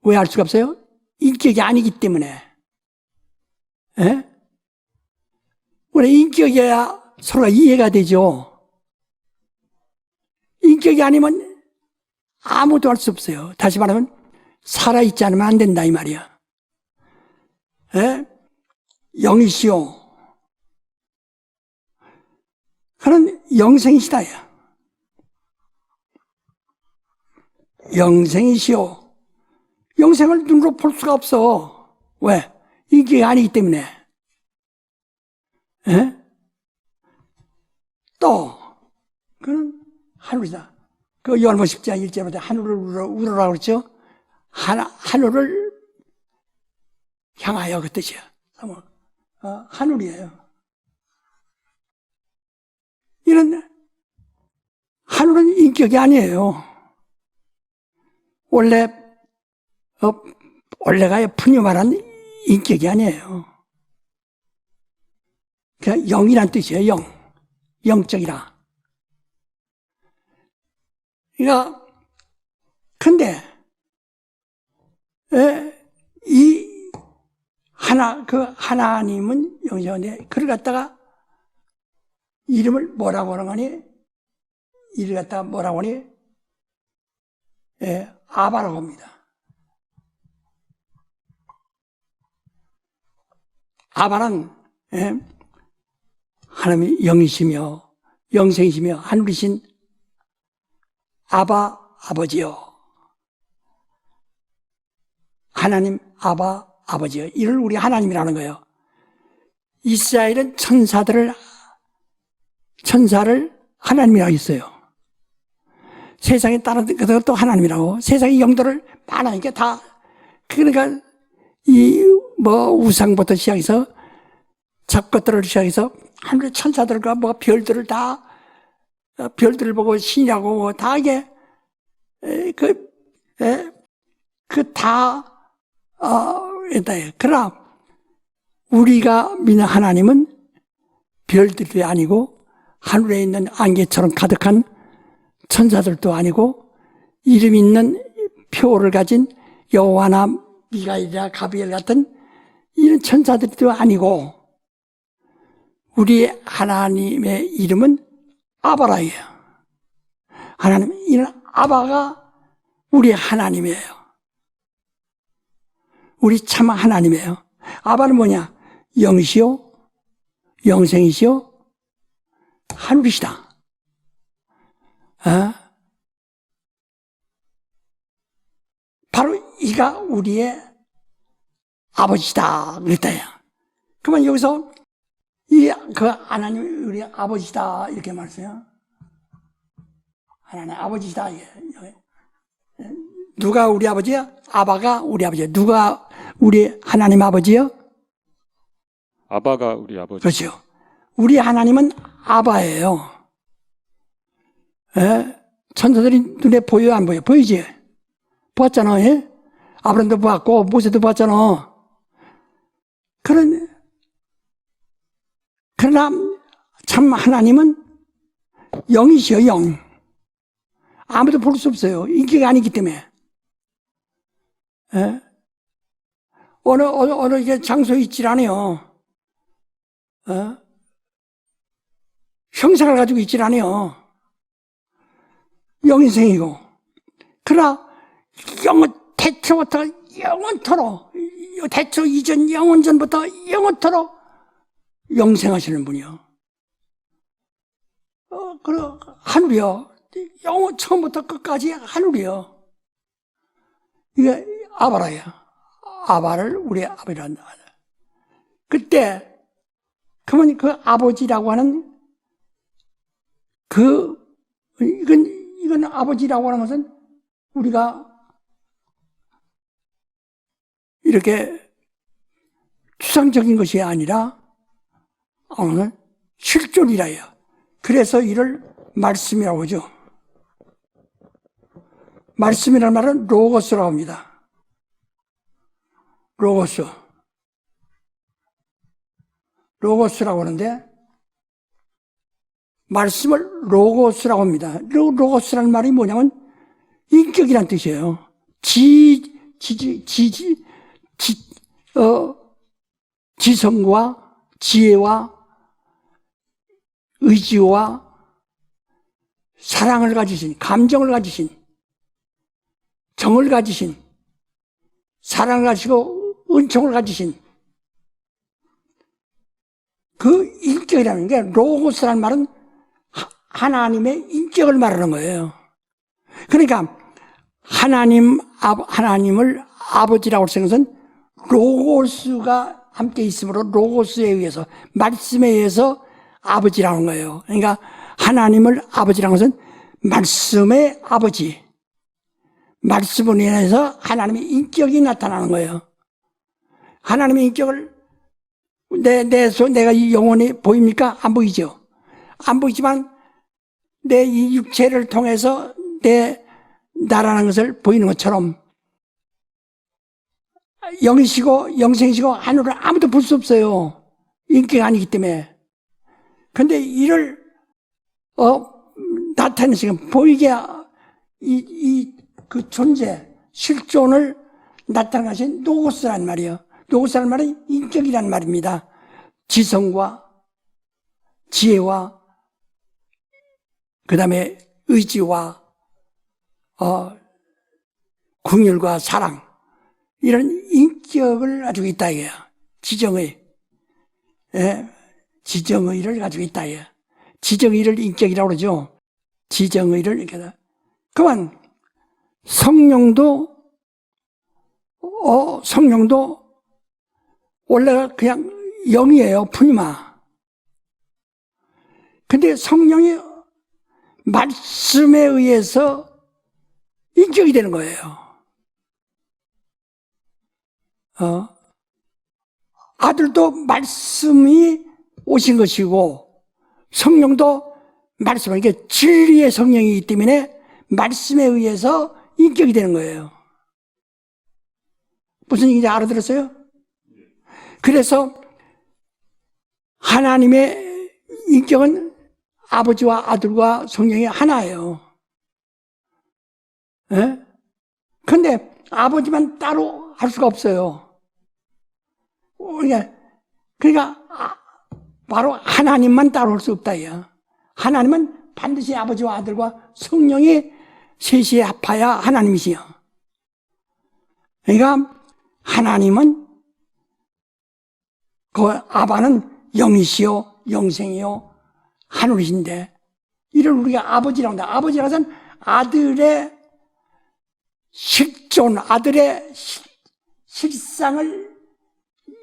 왜 알 수가 없어요? 인격이 아니기 때문에. 에? 원래 인격이어야 서로가 이해가 되죠. 인격이 아니면 아무도 알 수 없어요. 다시 말하면 살아있지 않으면 안 된다 이 말이야. 에? 영이시오. 그는 영생이시다. 영생이시오. 영생을 눈으로 볼 수가 없어. 왜? 인격이 아니기 때문에. 에? 또 그는 하늘이다. 그 요한복음 10장 1절부터 하늘을 우러라 그랬죠. 하늘을 향하여 그 뜻이야. 하늘이에요. 이런 하늘은 인격이 아니에요. 원래가 푸니 말한 인격이 아니에요. 그냥 영이란 뜻이에요. 영적이라. 그러니까 근데 하나님은 영이신데 그를 갖다가 이름을 뭐라고 하는 거니? 이를 갖다가 뭐라고 하니? 아바라고 합니다. 아바는 하나님이 영이시며 영생이시며 하늘이신 아버지요. 하나님 아버지요. 이를 우리 하나님이라는 거예요. 이스라엘은 천사를 하나님이라고 했어요. 세상에 다른 것도 하나님이라고. 세상의 영들을 많으니까 다, 그러니까 우상부터 시작해서 잡것들을 시작해서 하늘의 천사들과 별들을 다, 별들을 보고 신이라고 다 이게, 그러나 우리가 믿는 하나님은 별들이 아니고 하늘에 있는 안개처럼 가득한 천사들도 아니고 이름 있는 표를 가진 여호와나 미가엘이나 가브리엘 같은 이런 천사들도 아니고 우리 하나님의 이름은 아바라예요. 하나님, 이는 아바가 우리 하나님이에요. 우리 참 하나님이에요. 아바는 뭐냐? 영이시요, 영생이시요, 하늘이시다. 바로 이가 우리의 아버지다 그랬다요. 그러면 여기서 그 하나님 우리 아버지다 이렇게 말했어요. 하나님 아버지다. 누가 우리 아버지야? 아바가 우리 아버지야. 누가 우리 하나님 아버지요? 아바가 우리 아버지. 그렇죠. 우리 하나님은 아바예요. 천사들이 눈에 보여요, 안 보여? 보이지? 보았잖아. 예? 아브라함도 보았고 모세도 보았잖아. 그러나 참 하나님은 영이시여, 영. 아무도 볼 수 없어요. 인기가 아니기 때문에. 예? 어느 장소에 있질 않아요. 형상을 가지고 있질 않아요. 영인생이고. 그러나 태초부터 영원토록, 태초 이전 영원전부터 영원토록 영생하시는 분이요. 그리고 하늘이요. 처음부터 끝까지 하늘이요. 이게 아바라예요. 아바를 우리 아버지란다. 그때, 그러면 그 아버지라고 하는 이건 아버지라고 하는 것은 우리가 이렇게 추상적인 것이 아니라 오늘 실존이라요. 그래서 이를 말씀이라고 하죠. 말씀이라는 말은 로고스라고 합니다. 로고스라고 하는데 말씀을 로고스라고 합니다. 로고스라는 말이 뭐냐면 인격이란 뜻이에요. 지성과 지혜와 의지와 사랑을 가지신, 감정을 가지신, 정을 가지신, 사랑을 가지고 은총을 가지신 그 인격이라는 게 로고스라는 말은 하나님의 인격을 말하는 거예요. 그러니까 하나님을 아버지라고 하는 것은 로고스가 함께 있으므로 로고스에 의해서, 말씀에 의해서 아버지라는 거예요. 그러니까 하나님을 아버지라는 것은 말씀의 아버지, 말씀으로 인해서 하나님의 인격이 나타나는 거예요. 하나님의 인격을 내가 이 영혼이 보입니까? 안 보이죠? 안 보이지만 내 이 육체를 통해서 나라는 것을 보이는 것처럼 영이시고 영생이시고 하늘을 아무도 볼 수 없어요. 인격이 아니기 때문에. 근데 이를 나타내는 시간 보이게 그 존재, 실존을 나타나신 노고스란 말이에요. 노고스란 말은 인격이란 말입니다. 지성과 지혜와 그 다음에 의지와 궁율과 사랑, 이런 인격을 가지고 있다 이거예요. 지정의를 가지고 있다 이거예요. 지정의를 인격이라고 그러죠. 지정의를 이렇게. 그만 성령도 원래 그냥 영이에요. 푸니마. 근데 성령이 말씀에 의해서 인격이 되는 거예요. 아들도 말씀이 오신 것이고 성령도 말씀, 이게 진리의 성령이기 때문에 말씀에 의해서 인격이 되는 거예요. 무슨 얘기인지 알아들었어요? 그래서 하나님의 인격은 아버지와 아들과 성령이 하나예요. 그런데 아버지만 따로 할 수가 없어요. 그러니까 바로 하나님만 따라올 수 없다. 하나님은 반드시 아버지와 아들과 성령이 셋이 합하여 하나님이시여. 그러니까 하나님은 그 아바는 영이시요 영생이요 하늘이신데, 이를 우리가 아버지라고 한다. 아버지라고 해서는 아들의 실존, 아들의 실상을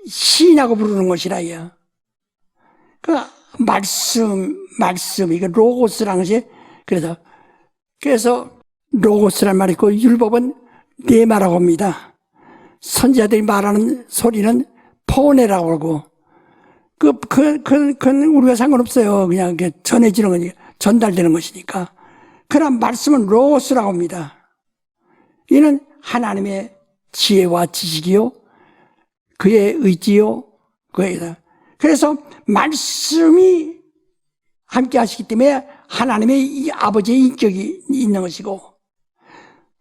시인하고 부르는 것이라. 그 말씀, 이거 로고스라는 것이, 그래서 로고스란 말이 있고, 율법은 네마라고 합니다. 선지자들이 말하는 소리는 포네라고 하고, 그건 우리가 상관없어요. 그냥 이렇게 전해지는 거니까, 전달되는 것이니까. 그러나 말씀은 로고스라고 합니다. 이는 하나님의 지혜와 지식이요, 그의 의지요, 그래서 말씀이 함께 하시기 때문에 하나님의 이 아버지의 인격이 있는 것이고,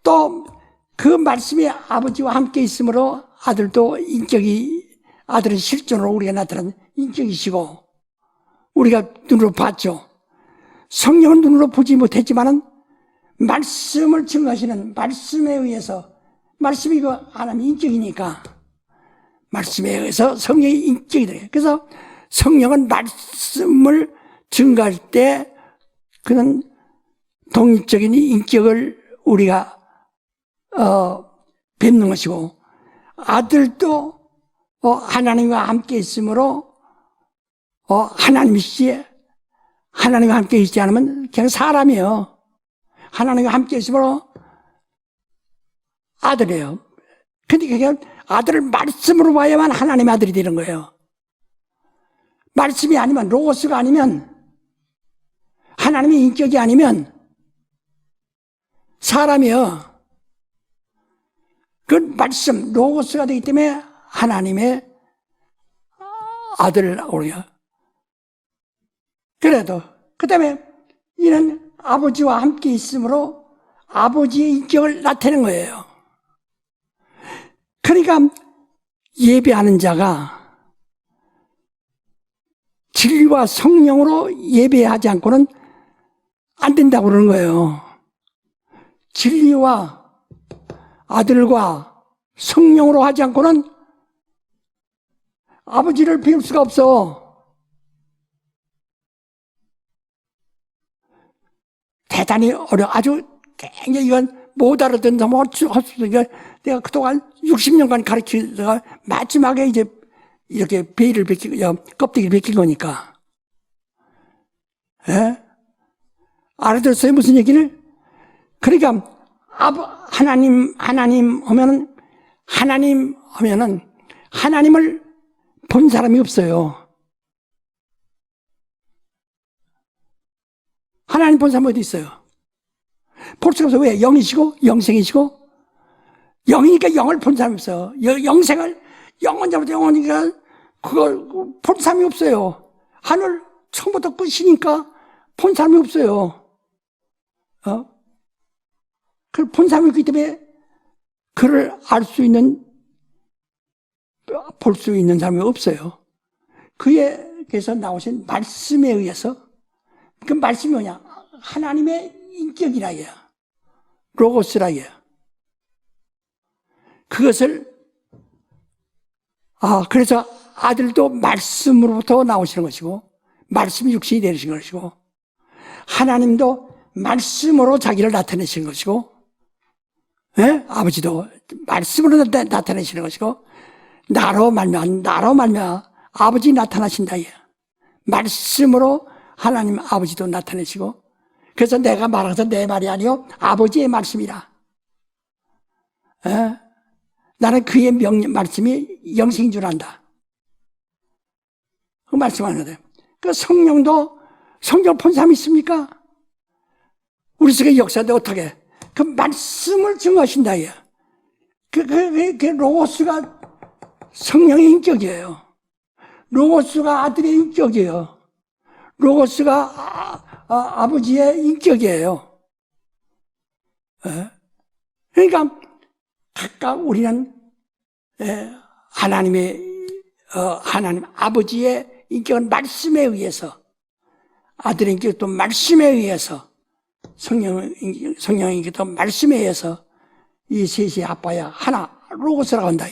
또 그 말씀이 아버지와 함께 있으므로 아들도 아들은 실존으로 우리가 나타난 인격이시고, 우리가 눈으로 봤죠. 성령은 눈으로 보지 못했지만은 말씀을 증거하시는 말씀에 의해서, 말씀이 그 하나님의 인격이니까 말씀에 의해서 성령의 인격이 돼요. 그래서 성령은 말씀을 증거할 때 그는 독립적인 인격을 우리가 뵙는 것이고, 아들도 하나님과 함께 있으므로 하나님과 함께 있지 않으면 그냥 사람이에요. 하나님과 함께 있으므로 아들이에요. 그러니까 그냥 아들을 말씀으로 봐야만 하나님의 아들이 되는 거예요. 말씀이 아니면, 로고스가 아니면, 하나님의 인격이 아니면 사람이요. 그 말씀, 로고스가 되기 때문에 하나님의 아들이라고 그래요. 그래도 그 다음에 이는 아버지와 함께 있으므로 아버지의 인격을 나타내는 거예요. 그러니까 예배하는 자가 진리와 성령으로 예배하지 않고는 안 된다고 그러는 거예요. 진리와 아들과 성령으로 하지 않고는 아버지를 배울 수가 없어. 대단히 아주 굉장히 이건 못 알아듣는 뭐 내가 그동안 60년간 가르치다가 마지막에 이제 이렇게 베일을 벗기고 껍데기를 벗긴 거니까. 예? 알아들었어요? 무슨 얘기를? 그러니까 하나님 하면은 하나님을 본 사람이 없어요. 하나님 본 사람이 어디 있어요? 볼 수가 없어요. 왜? 영이시고 영생이시고, 영이니까 영을 본 사람이 없어요. 영생을 영원자부터 영원이니까 그걸 본 사람이 없어요. 하늘 처음부터 끝이니까 본 사람이 없어요. 그걸 본 사람이 있기 때문에 그를 알 수 있는, 볼 수 있는 사람이 없어요. 그에게서 나오신 말씀에 의해서, 그 말씀이 뭐냐? 하나님의 인격이라 해요. 로고스라 해요. 그것을, 그래서 아들도 말씀으로부터 나오시는 것이고, 말씀이 육신이 되시는 것이고, 하나님도 말씀으로 자기를 나타내시는 것이고, 예? 아버지도 말씀으로 나타내시는 것이고, 나로 말미암아 아버지 나타나신다. 말씀으로 하나님 아버지도 나타내시고, 그래서 내가 말해서 내 말이 아니요 아버지의 말씀이라. 예? 나는 그의 말씀이 영생인 줄 안다. 그 말씀하는 거예요. 그 성령도, 성령 본 사람이 있습니까? 우리 속에 역사인데 어떻게? 그 말씀을 증거하신다. 그 로고스가 성령의 인격이에요. 로고스가 아들의 인격이에요. 로고스가 아버지의 인격이에요. 그러니까 각각 우리는 하나님 아버지의 인격은 말씀에 의해서, 아들의 인격도 말씀에 의해서, 성령의 인격도 말씀에 의해서 이 셋이 아빠야 하나 로고스라고 한다.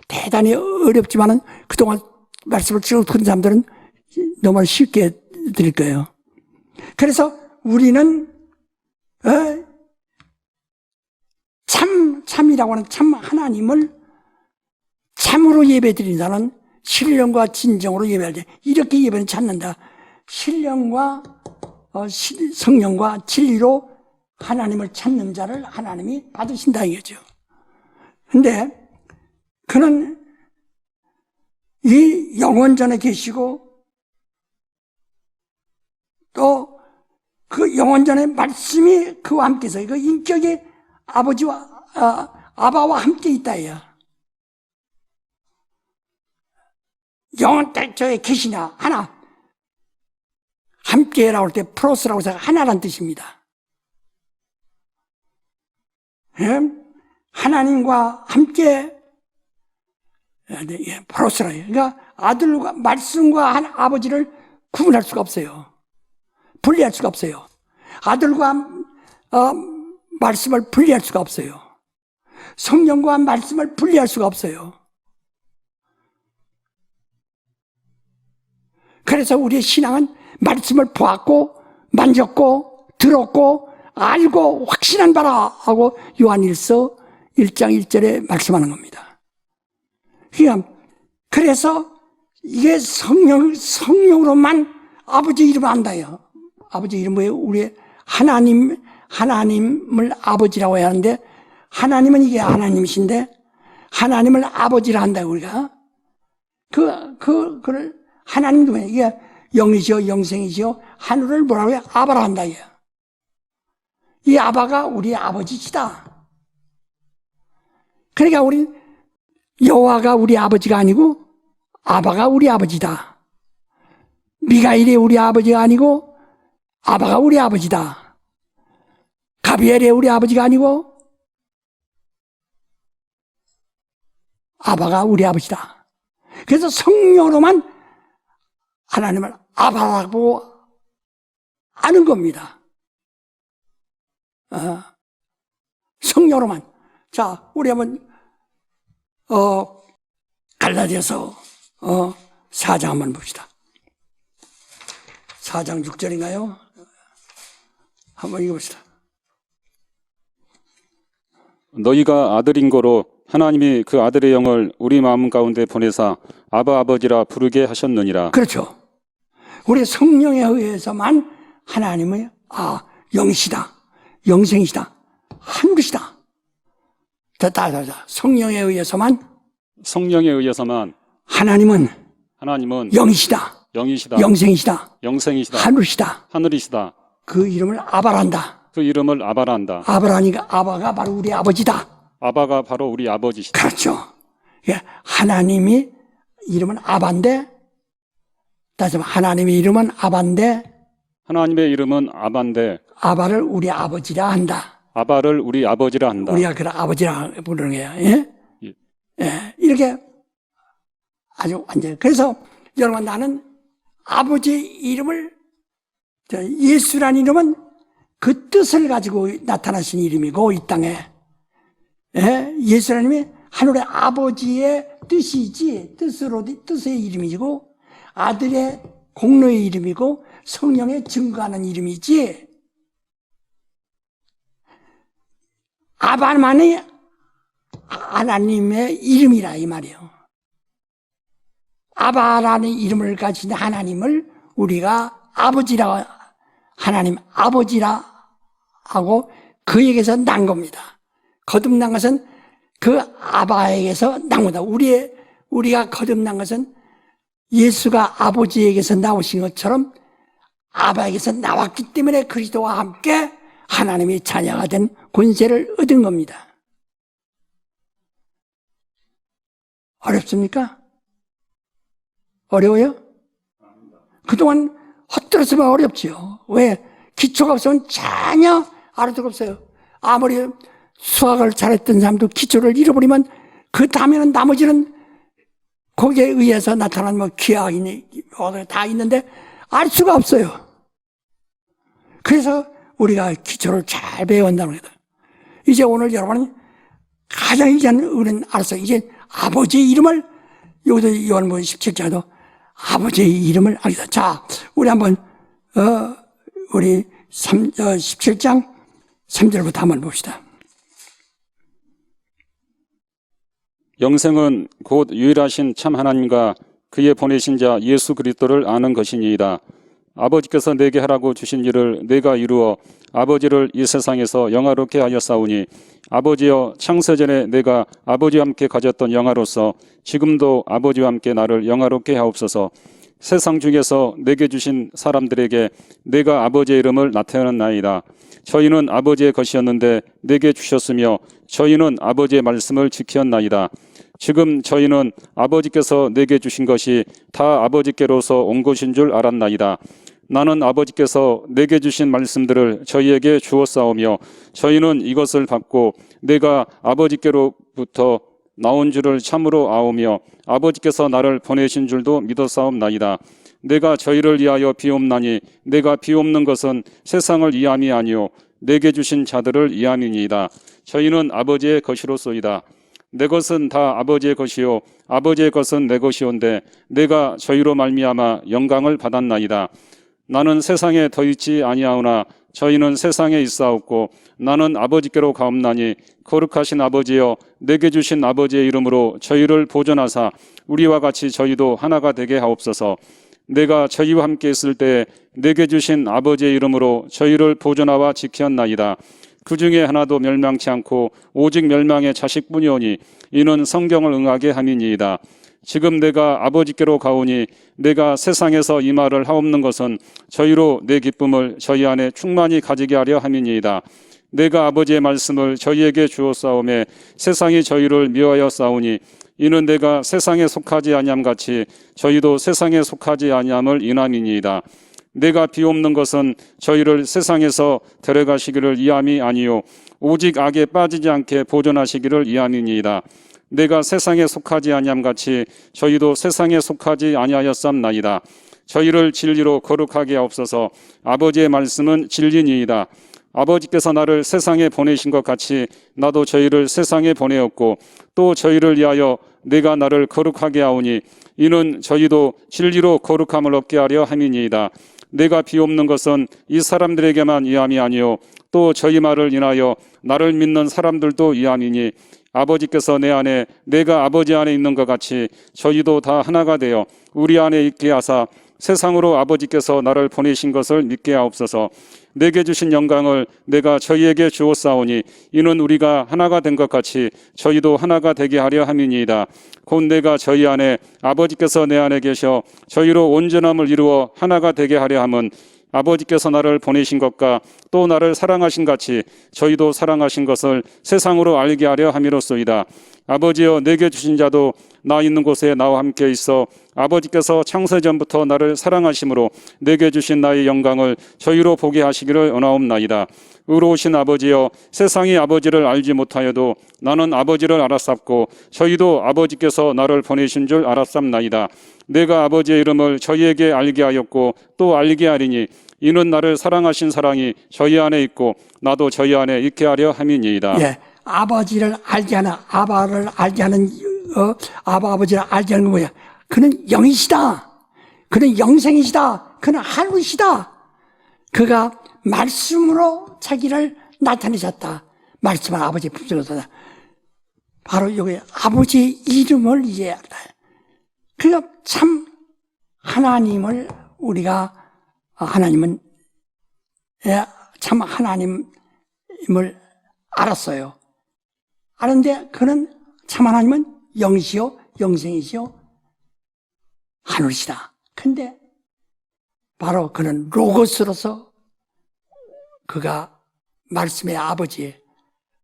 대단히 어렵지만은 그동안 말씀을 쭉 듣는 사람들은 너무 쉽게 들을 거예요. 그래서 우리는 참이라고 하는 참 하나님을 참으로 예배드리는 자는 신령과 진정으로 예배할 때 이렇게 예배는 찾는다. 신령과 성령과 진리로 하나님을 찾는 자를 하나님이 받으신다 이거죠. 근데 그는 이 영원전에 계시고 또 그 영원전의 말씀이 그와 함께서 그 인격이 아버지와 아바와 함께 있다 해요. 영원 저에 계시냐 하나 함께라고 할 때 프로스라고 해서 하나란 뜻입니다. 하나님과 함께 프로스라 해요. 그러니까 아들과 말씀과 아버지를 구분할 수가 없어요. 분리할 수가 없어요. 아들과 말씀을 분리할 수가 없어요. 성령과 말씀을 분리할 수가 없어요. 그래서 우리의 신앙은 말씀을 보았고 만졌고 들었고 알고 확신한 바라 하고 요한일서 1장 1절에 말씀하는 겁니다. 그래서 이게 성령으로만 아버지 이름을 안다요. 아버지 이름 뭐예요? 우리 하나님을 아버지라고 해야 하는데, 하나님은 이게 하나님이신데, 하나님을 아버지라 한다, 우리가. 그걸, 하나님도 뭐예요? 이게 영이시요, 영생이시요, 하늘을 뭐라고 해요? 아바라 한다, 이게. 이 아바가 우리 아버지시다. 그러니까 우리 여호와가 우리 아버지가 아니고, 아바가 우리 아버지다. 미가엘이 우리 아버지가 아니고, 아바가 우리 아버지다. 가비엘이 우리 아버지가 아니고 아바가 우리 아버지다. 그래서 성령으로만 하나님을 아바라고 아는 겁니다. 성령으로만. 자, 우리 한번 갈라디아서 4장 한번 봅시다. 4장 6절인가요? 한번 읽어봅시다. 너희가 아들인 거로 하나님이 그 아들의 영을 우리 마음 가운데 보내사 아바 아버지라 부르게 하셨느니라. 그렇죠. 우리 성령에 의해서만 하나님의 영이시다, 영생이시다, 한 분이시다. 성령에 의해서만 하나님은 영이시다, 영생이시다, 하늘이시다. 그 이름을 아바란다. 아바라니까 아바가 바로 우리 아버지다. 아바가 바로 우리 아버지시다. 그렇죠. 하나님이 이름은 아바인데, 다시 말해 하나님의 이름은 아바인데, 아바를 우리 아버지라 한다. 우리가 그를 아버지라 부르는 거예요. 예? 예. 이렇게 아주 완전. 그래서 여러분, 나는 아버지 이름을, 예수라는 이름은 그 뜻을 가지고 나타나신 이름이고, 이 땅에. 예? 예수라는 이름이 하늘의 아버지의 뜻이지, 뜻의 이름이고, 아들의 공로의 이름이고, 성령의 증거하는 이름이지, 아바만이 하나님의 이름이라 이 말이에요. 아바라는 이름을 가진 하나님을 우리가 아버지라, 하나님 아버지라 하고 그에게서 난 겁니다. 거듭난 것은 그 아바에게서 난 거다. 우리가 거듭난 것은 예수가 아버지에게서 나오신 것처럼 아바에게서 나왔기 때문에 그리스도와 함께 하나님의 자녀가 된 권세를 얻은 겁니다. 어렵습니까? 어려워요? 그동안 헛들었으면 어렵지요. 왜? 기초가 없으면 전혀 알아듣고 없어요. 아무리 수학을 잘했던 사람도 기초를 잃어버리면 그 다음에는 나머지는 거기에 의해서 나타난 뭐 기하이니 다 있는데 알 수가 없어요. 그래서 우리가 기초를 잘 배운다는 거다. 이제 오늘 여러분은 가장 이제는 우리는 알았어요. 이제 아버지의 이름을, 여기도 요한복음 17장에도 아버지의 이름을 알겠다. 자, 우리 한번 우리 17장 3절부터 한번 봅시다. 영생은 곧 유일하신 참 하나님과 그의 보내신 자 예수 그리스도를 아는 것이니이다. 아버지께서 내게 하라고 주신 일을 내가 이루어 아버지를 이 세상에서 영화롭게 하였사오니 아버지여 창세전에 내가 아버지와 함께 가졌던 영화로서 지금도 아버지와 함께 나를 영화롭게 하옵소서. 세상 중에서 내게 주신 사람들에게 내가 아버지의 이름을 나타내나이다. 저희는 아버지의 것이었는데 내게 주셨으며 저희는 아버지의 말씀을 지켰나이다. 지금 저희는 아버지께서 내게 주신 것이 다 아버지께로서 온 것인 줄 알았나이다. 나는 아버지께서 내게 주신 말씀들을 저희에게 주었사오며 저희는 이것을 받고 내가 아버지께로부터 나온 줄을 참으로 아오며 아버지께서 나를 보내신 줄도 믿었사옵나이다. 내가 저희를 위하여 비옵나니 내가 비옵는 것은 세상을 위함이 아니요 내게 주신 자들을 위함이니이다. 저희는 아버지의 것이로소이다. 내 것은 다 아버지의 것이요 아버지의 것은 내 것이온데 내가 저희로 말미암아 영광을 받았나이다. 나는 세상에 더 있지 아니하오나 저희는 세상에 있사옵고 나는 아버지께로 가옵나니 거룩하신 아버지여 내게 주신 아버지의 이름으로 저희를 보존하사 우리와 같이 저희도 하나가 되게 하옵소서. 내가 저희와 함께 있을 때 내게 주신 아버지의 이름으로 저희를 보존하와 지켰나이다. 그 중에 하나도 멸망치 않고 오직 멸망의 자식뿐이오니 이는 성경을 응하게 함이니이다. 지금 내가 아버지께로 가오니 내가 세상에서 이 말을 하옵는 것은 저희로 내 기쁨을 저희 안에 충만히 가지게 하려 함이니이다. 내가 아버지의 말씀을 저희에게 주었사오매 세상이 저희를 미워하여 싸우니 이는 내가 세상에 속하지 아니함 같이 저희도 세상에 속하지 아니함을 인함이니이다. 내가 비옵는 것은 저희를 세상에서 데려가시기를 이함이 아니요 오직 악에 빠지지 않게 보존하시기를 이함이니이다. 내가 세상에 속하지 아니함 같이 저희도 세상에 속하지 아니하였삼나이다. 저희를 진리로 거룩하게 하옵소서. 아버지의 말씀은 진리니이다. 아버지께서 나를 세상에 보내신 것 같이 나도 저희를 세상에 보내었고 또 저희를 위하여 내가 나를 거룩하게 하오니 이는 저희도 진리로 거룩함을 얻게 하려 함이니이다. 내가 비옵는 것은 이 사람들에게만 이함이 아니요 또 저희 말을 인하여 나를 믿는 사람들도 이함이니 아버지께서 내 안에 내가 아버지 안에 있는 것 같이 저희도 다 하나가 되어 우리 안에 있게 하사 세상으로 아버지께서 나를 보내신 것을 믿게 하옵소서. 내게 주신 영광을 내가 저희에게 주었사오니 이는 우리가 하나가 된 것 같이 저희도 하나가 되게 하려 함이니이다. 곧 내가 저희 안에 아버지께서 내 안에 계셔 저희로 온전함을 이루어 하나가 되게 하려 함은 아버지께서 나를 보내신 것과 또 나를 사랑하신 같이 저희도 사랑하신 것을 세상으로 알게 하려 함이로소이다. 아버지여 내게 주신 자도 나 있는 곳에 나와 함께 있어 아버지께서 창세전부터 나를 사랑하심으로 내게 주신 나의 영광을 저희로 보게 하시기를 원하옵나이다. 의로우신 아버지여 세상이 아버지를 알지 못하여도 나는 아버지를 알았sap고 저희도 아버지께서 나를 보내신 줄 알았sap나이다. 내가 아버지의 이름을 저희에게 알게 하였고 또 알게 하리니 이는 나를 사랑하신 사랑이 저희 안에 있고 나도 저희 안에 있게 하려 함이니이다. 예, 아버지를 알지 않아 아바를 알지 않은 아버지를 알지 않는 건 뭐야? 그는 영이시다. 그는 영생이시다. 그는 하루이시다. 그가 말씀으로 자기를 나타내셨다. 말씀은 아버지의 품성이다. 바로 여기 아버지의 이름을 이제 알다. 그가 참 하나님을 우리가 하나님은 참 하나님을 알았어요. 아는데 그는 참 하나님은 영이시요 영생이시요 하늘이시다. 근데 바로 그는 로고스로서 그가 말씀의 아버지,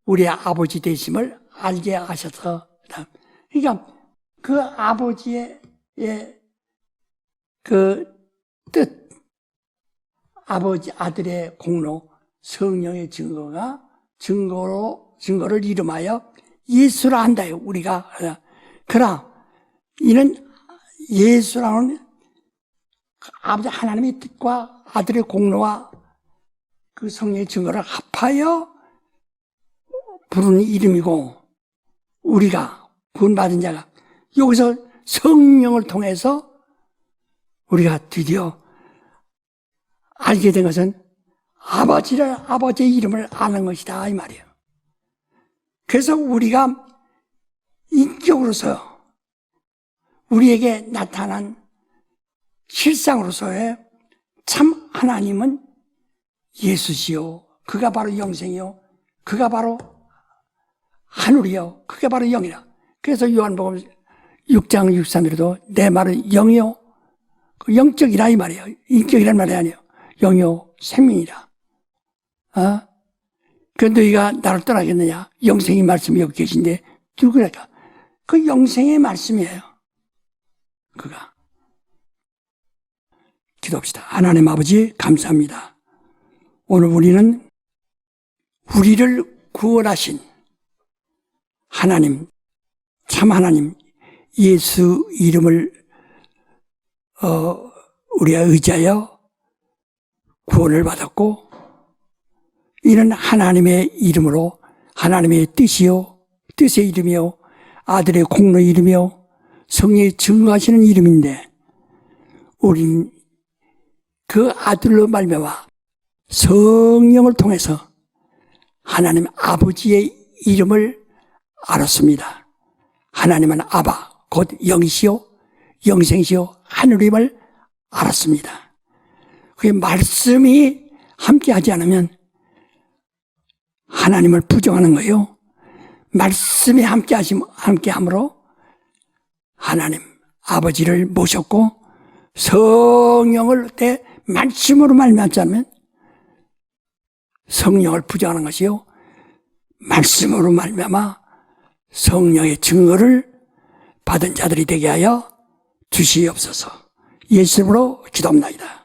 우리의 아버지 되심을 알게 하셔서 그러니까 그 아버지의 그 뜻, 아버지 아들의 공로, 성령의 증거를 이름하여 예수라 한다요. 우리가 그러나 이는 예수라는 그 아버지 하나님의 뜻과 아들의 공로와 그 성령의 증거를 합하여 부르는 이름이고, 우리가 구원받은 자가 여기서 성령을 통해서 우리가 드디어 알게 된 것은 아버지의 이름을 아는 것이다 이 말이에요. 그래서 우리가 인격으로서 우리에게 나타난 실상으로서의 참 하나님은 예수시요, 그가 바로 영생이요, 그가 바로 하늘이요, 그가 바로 영이라. 그래서 요한복음 6장 63절에도 내 말은 영이요, 그 영적이라 이 말이에요. 인격이란 말이 아니에요. 영이요 생명이라. 그 너희가 나를 떠나겠느냐? 영생의 말씀이 여기 계신데 누구랄까? 그 영생의 말씀이에요. 그가. 기도합시다. 하나님 아버지 감사합니다. 오늘 우리는 우리를 구원하신 하나님, 참 하나님 예수 이름을 우리가 의지하여 구원을 받았고, 이는 하나님의 이름으로 하나님의 뜻이요, 뜻의 이름이요, 아들의 공로의 이름이요, 성령이 증거하시는 이름인데, 우린 그 아들로 말미암아 성령을 통해서 하나님 아버지의 이름을 알았습니다. 하나님은 아바, 곧 영이시요, 영생이시요, 하늘임을 알았습니다. 그게 말씀이 함께하지 않으면 하나님을 부정하는 거예요. 말씀이 함께함으로 하나님 아버지를 모셨고, 성령을 때 말씀으로 말미암지 않으면 성령을 부정하는 것이요, 말씀으로 말미암아 성령의 증거를 받은 자들이 되게 하여 주시옵소서. 예수 이름으로 기도합니다.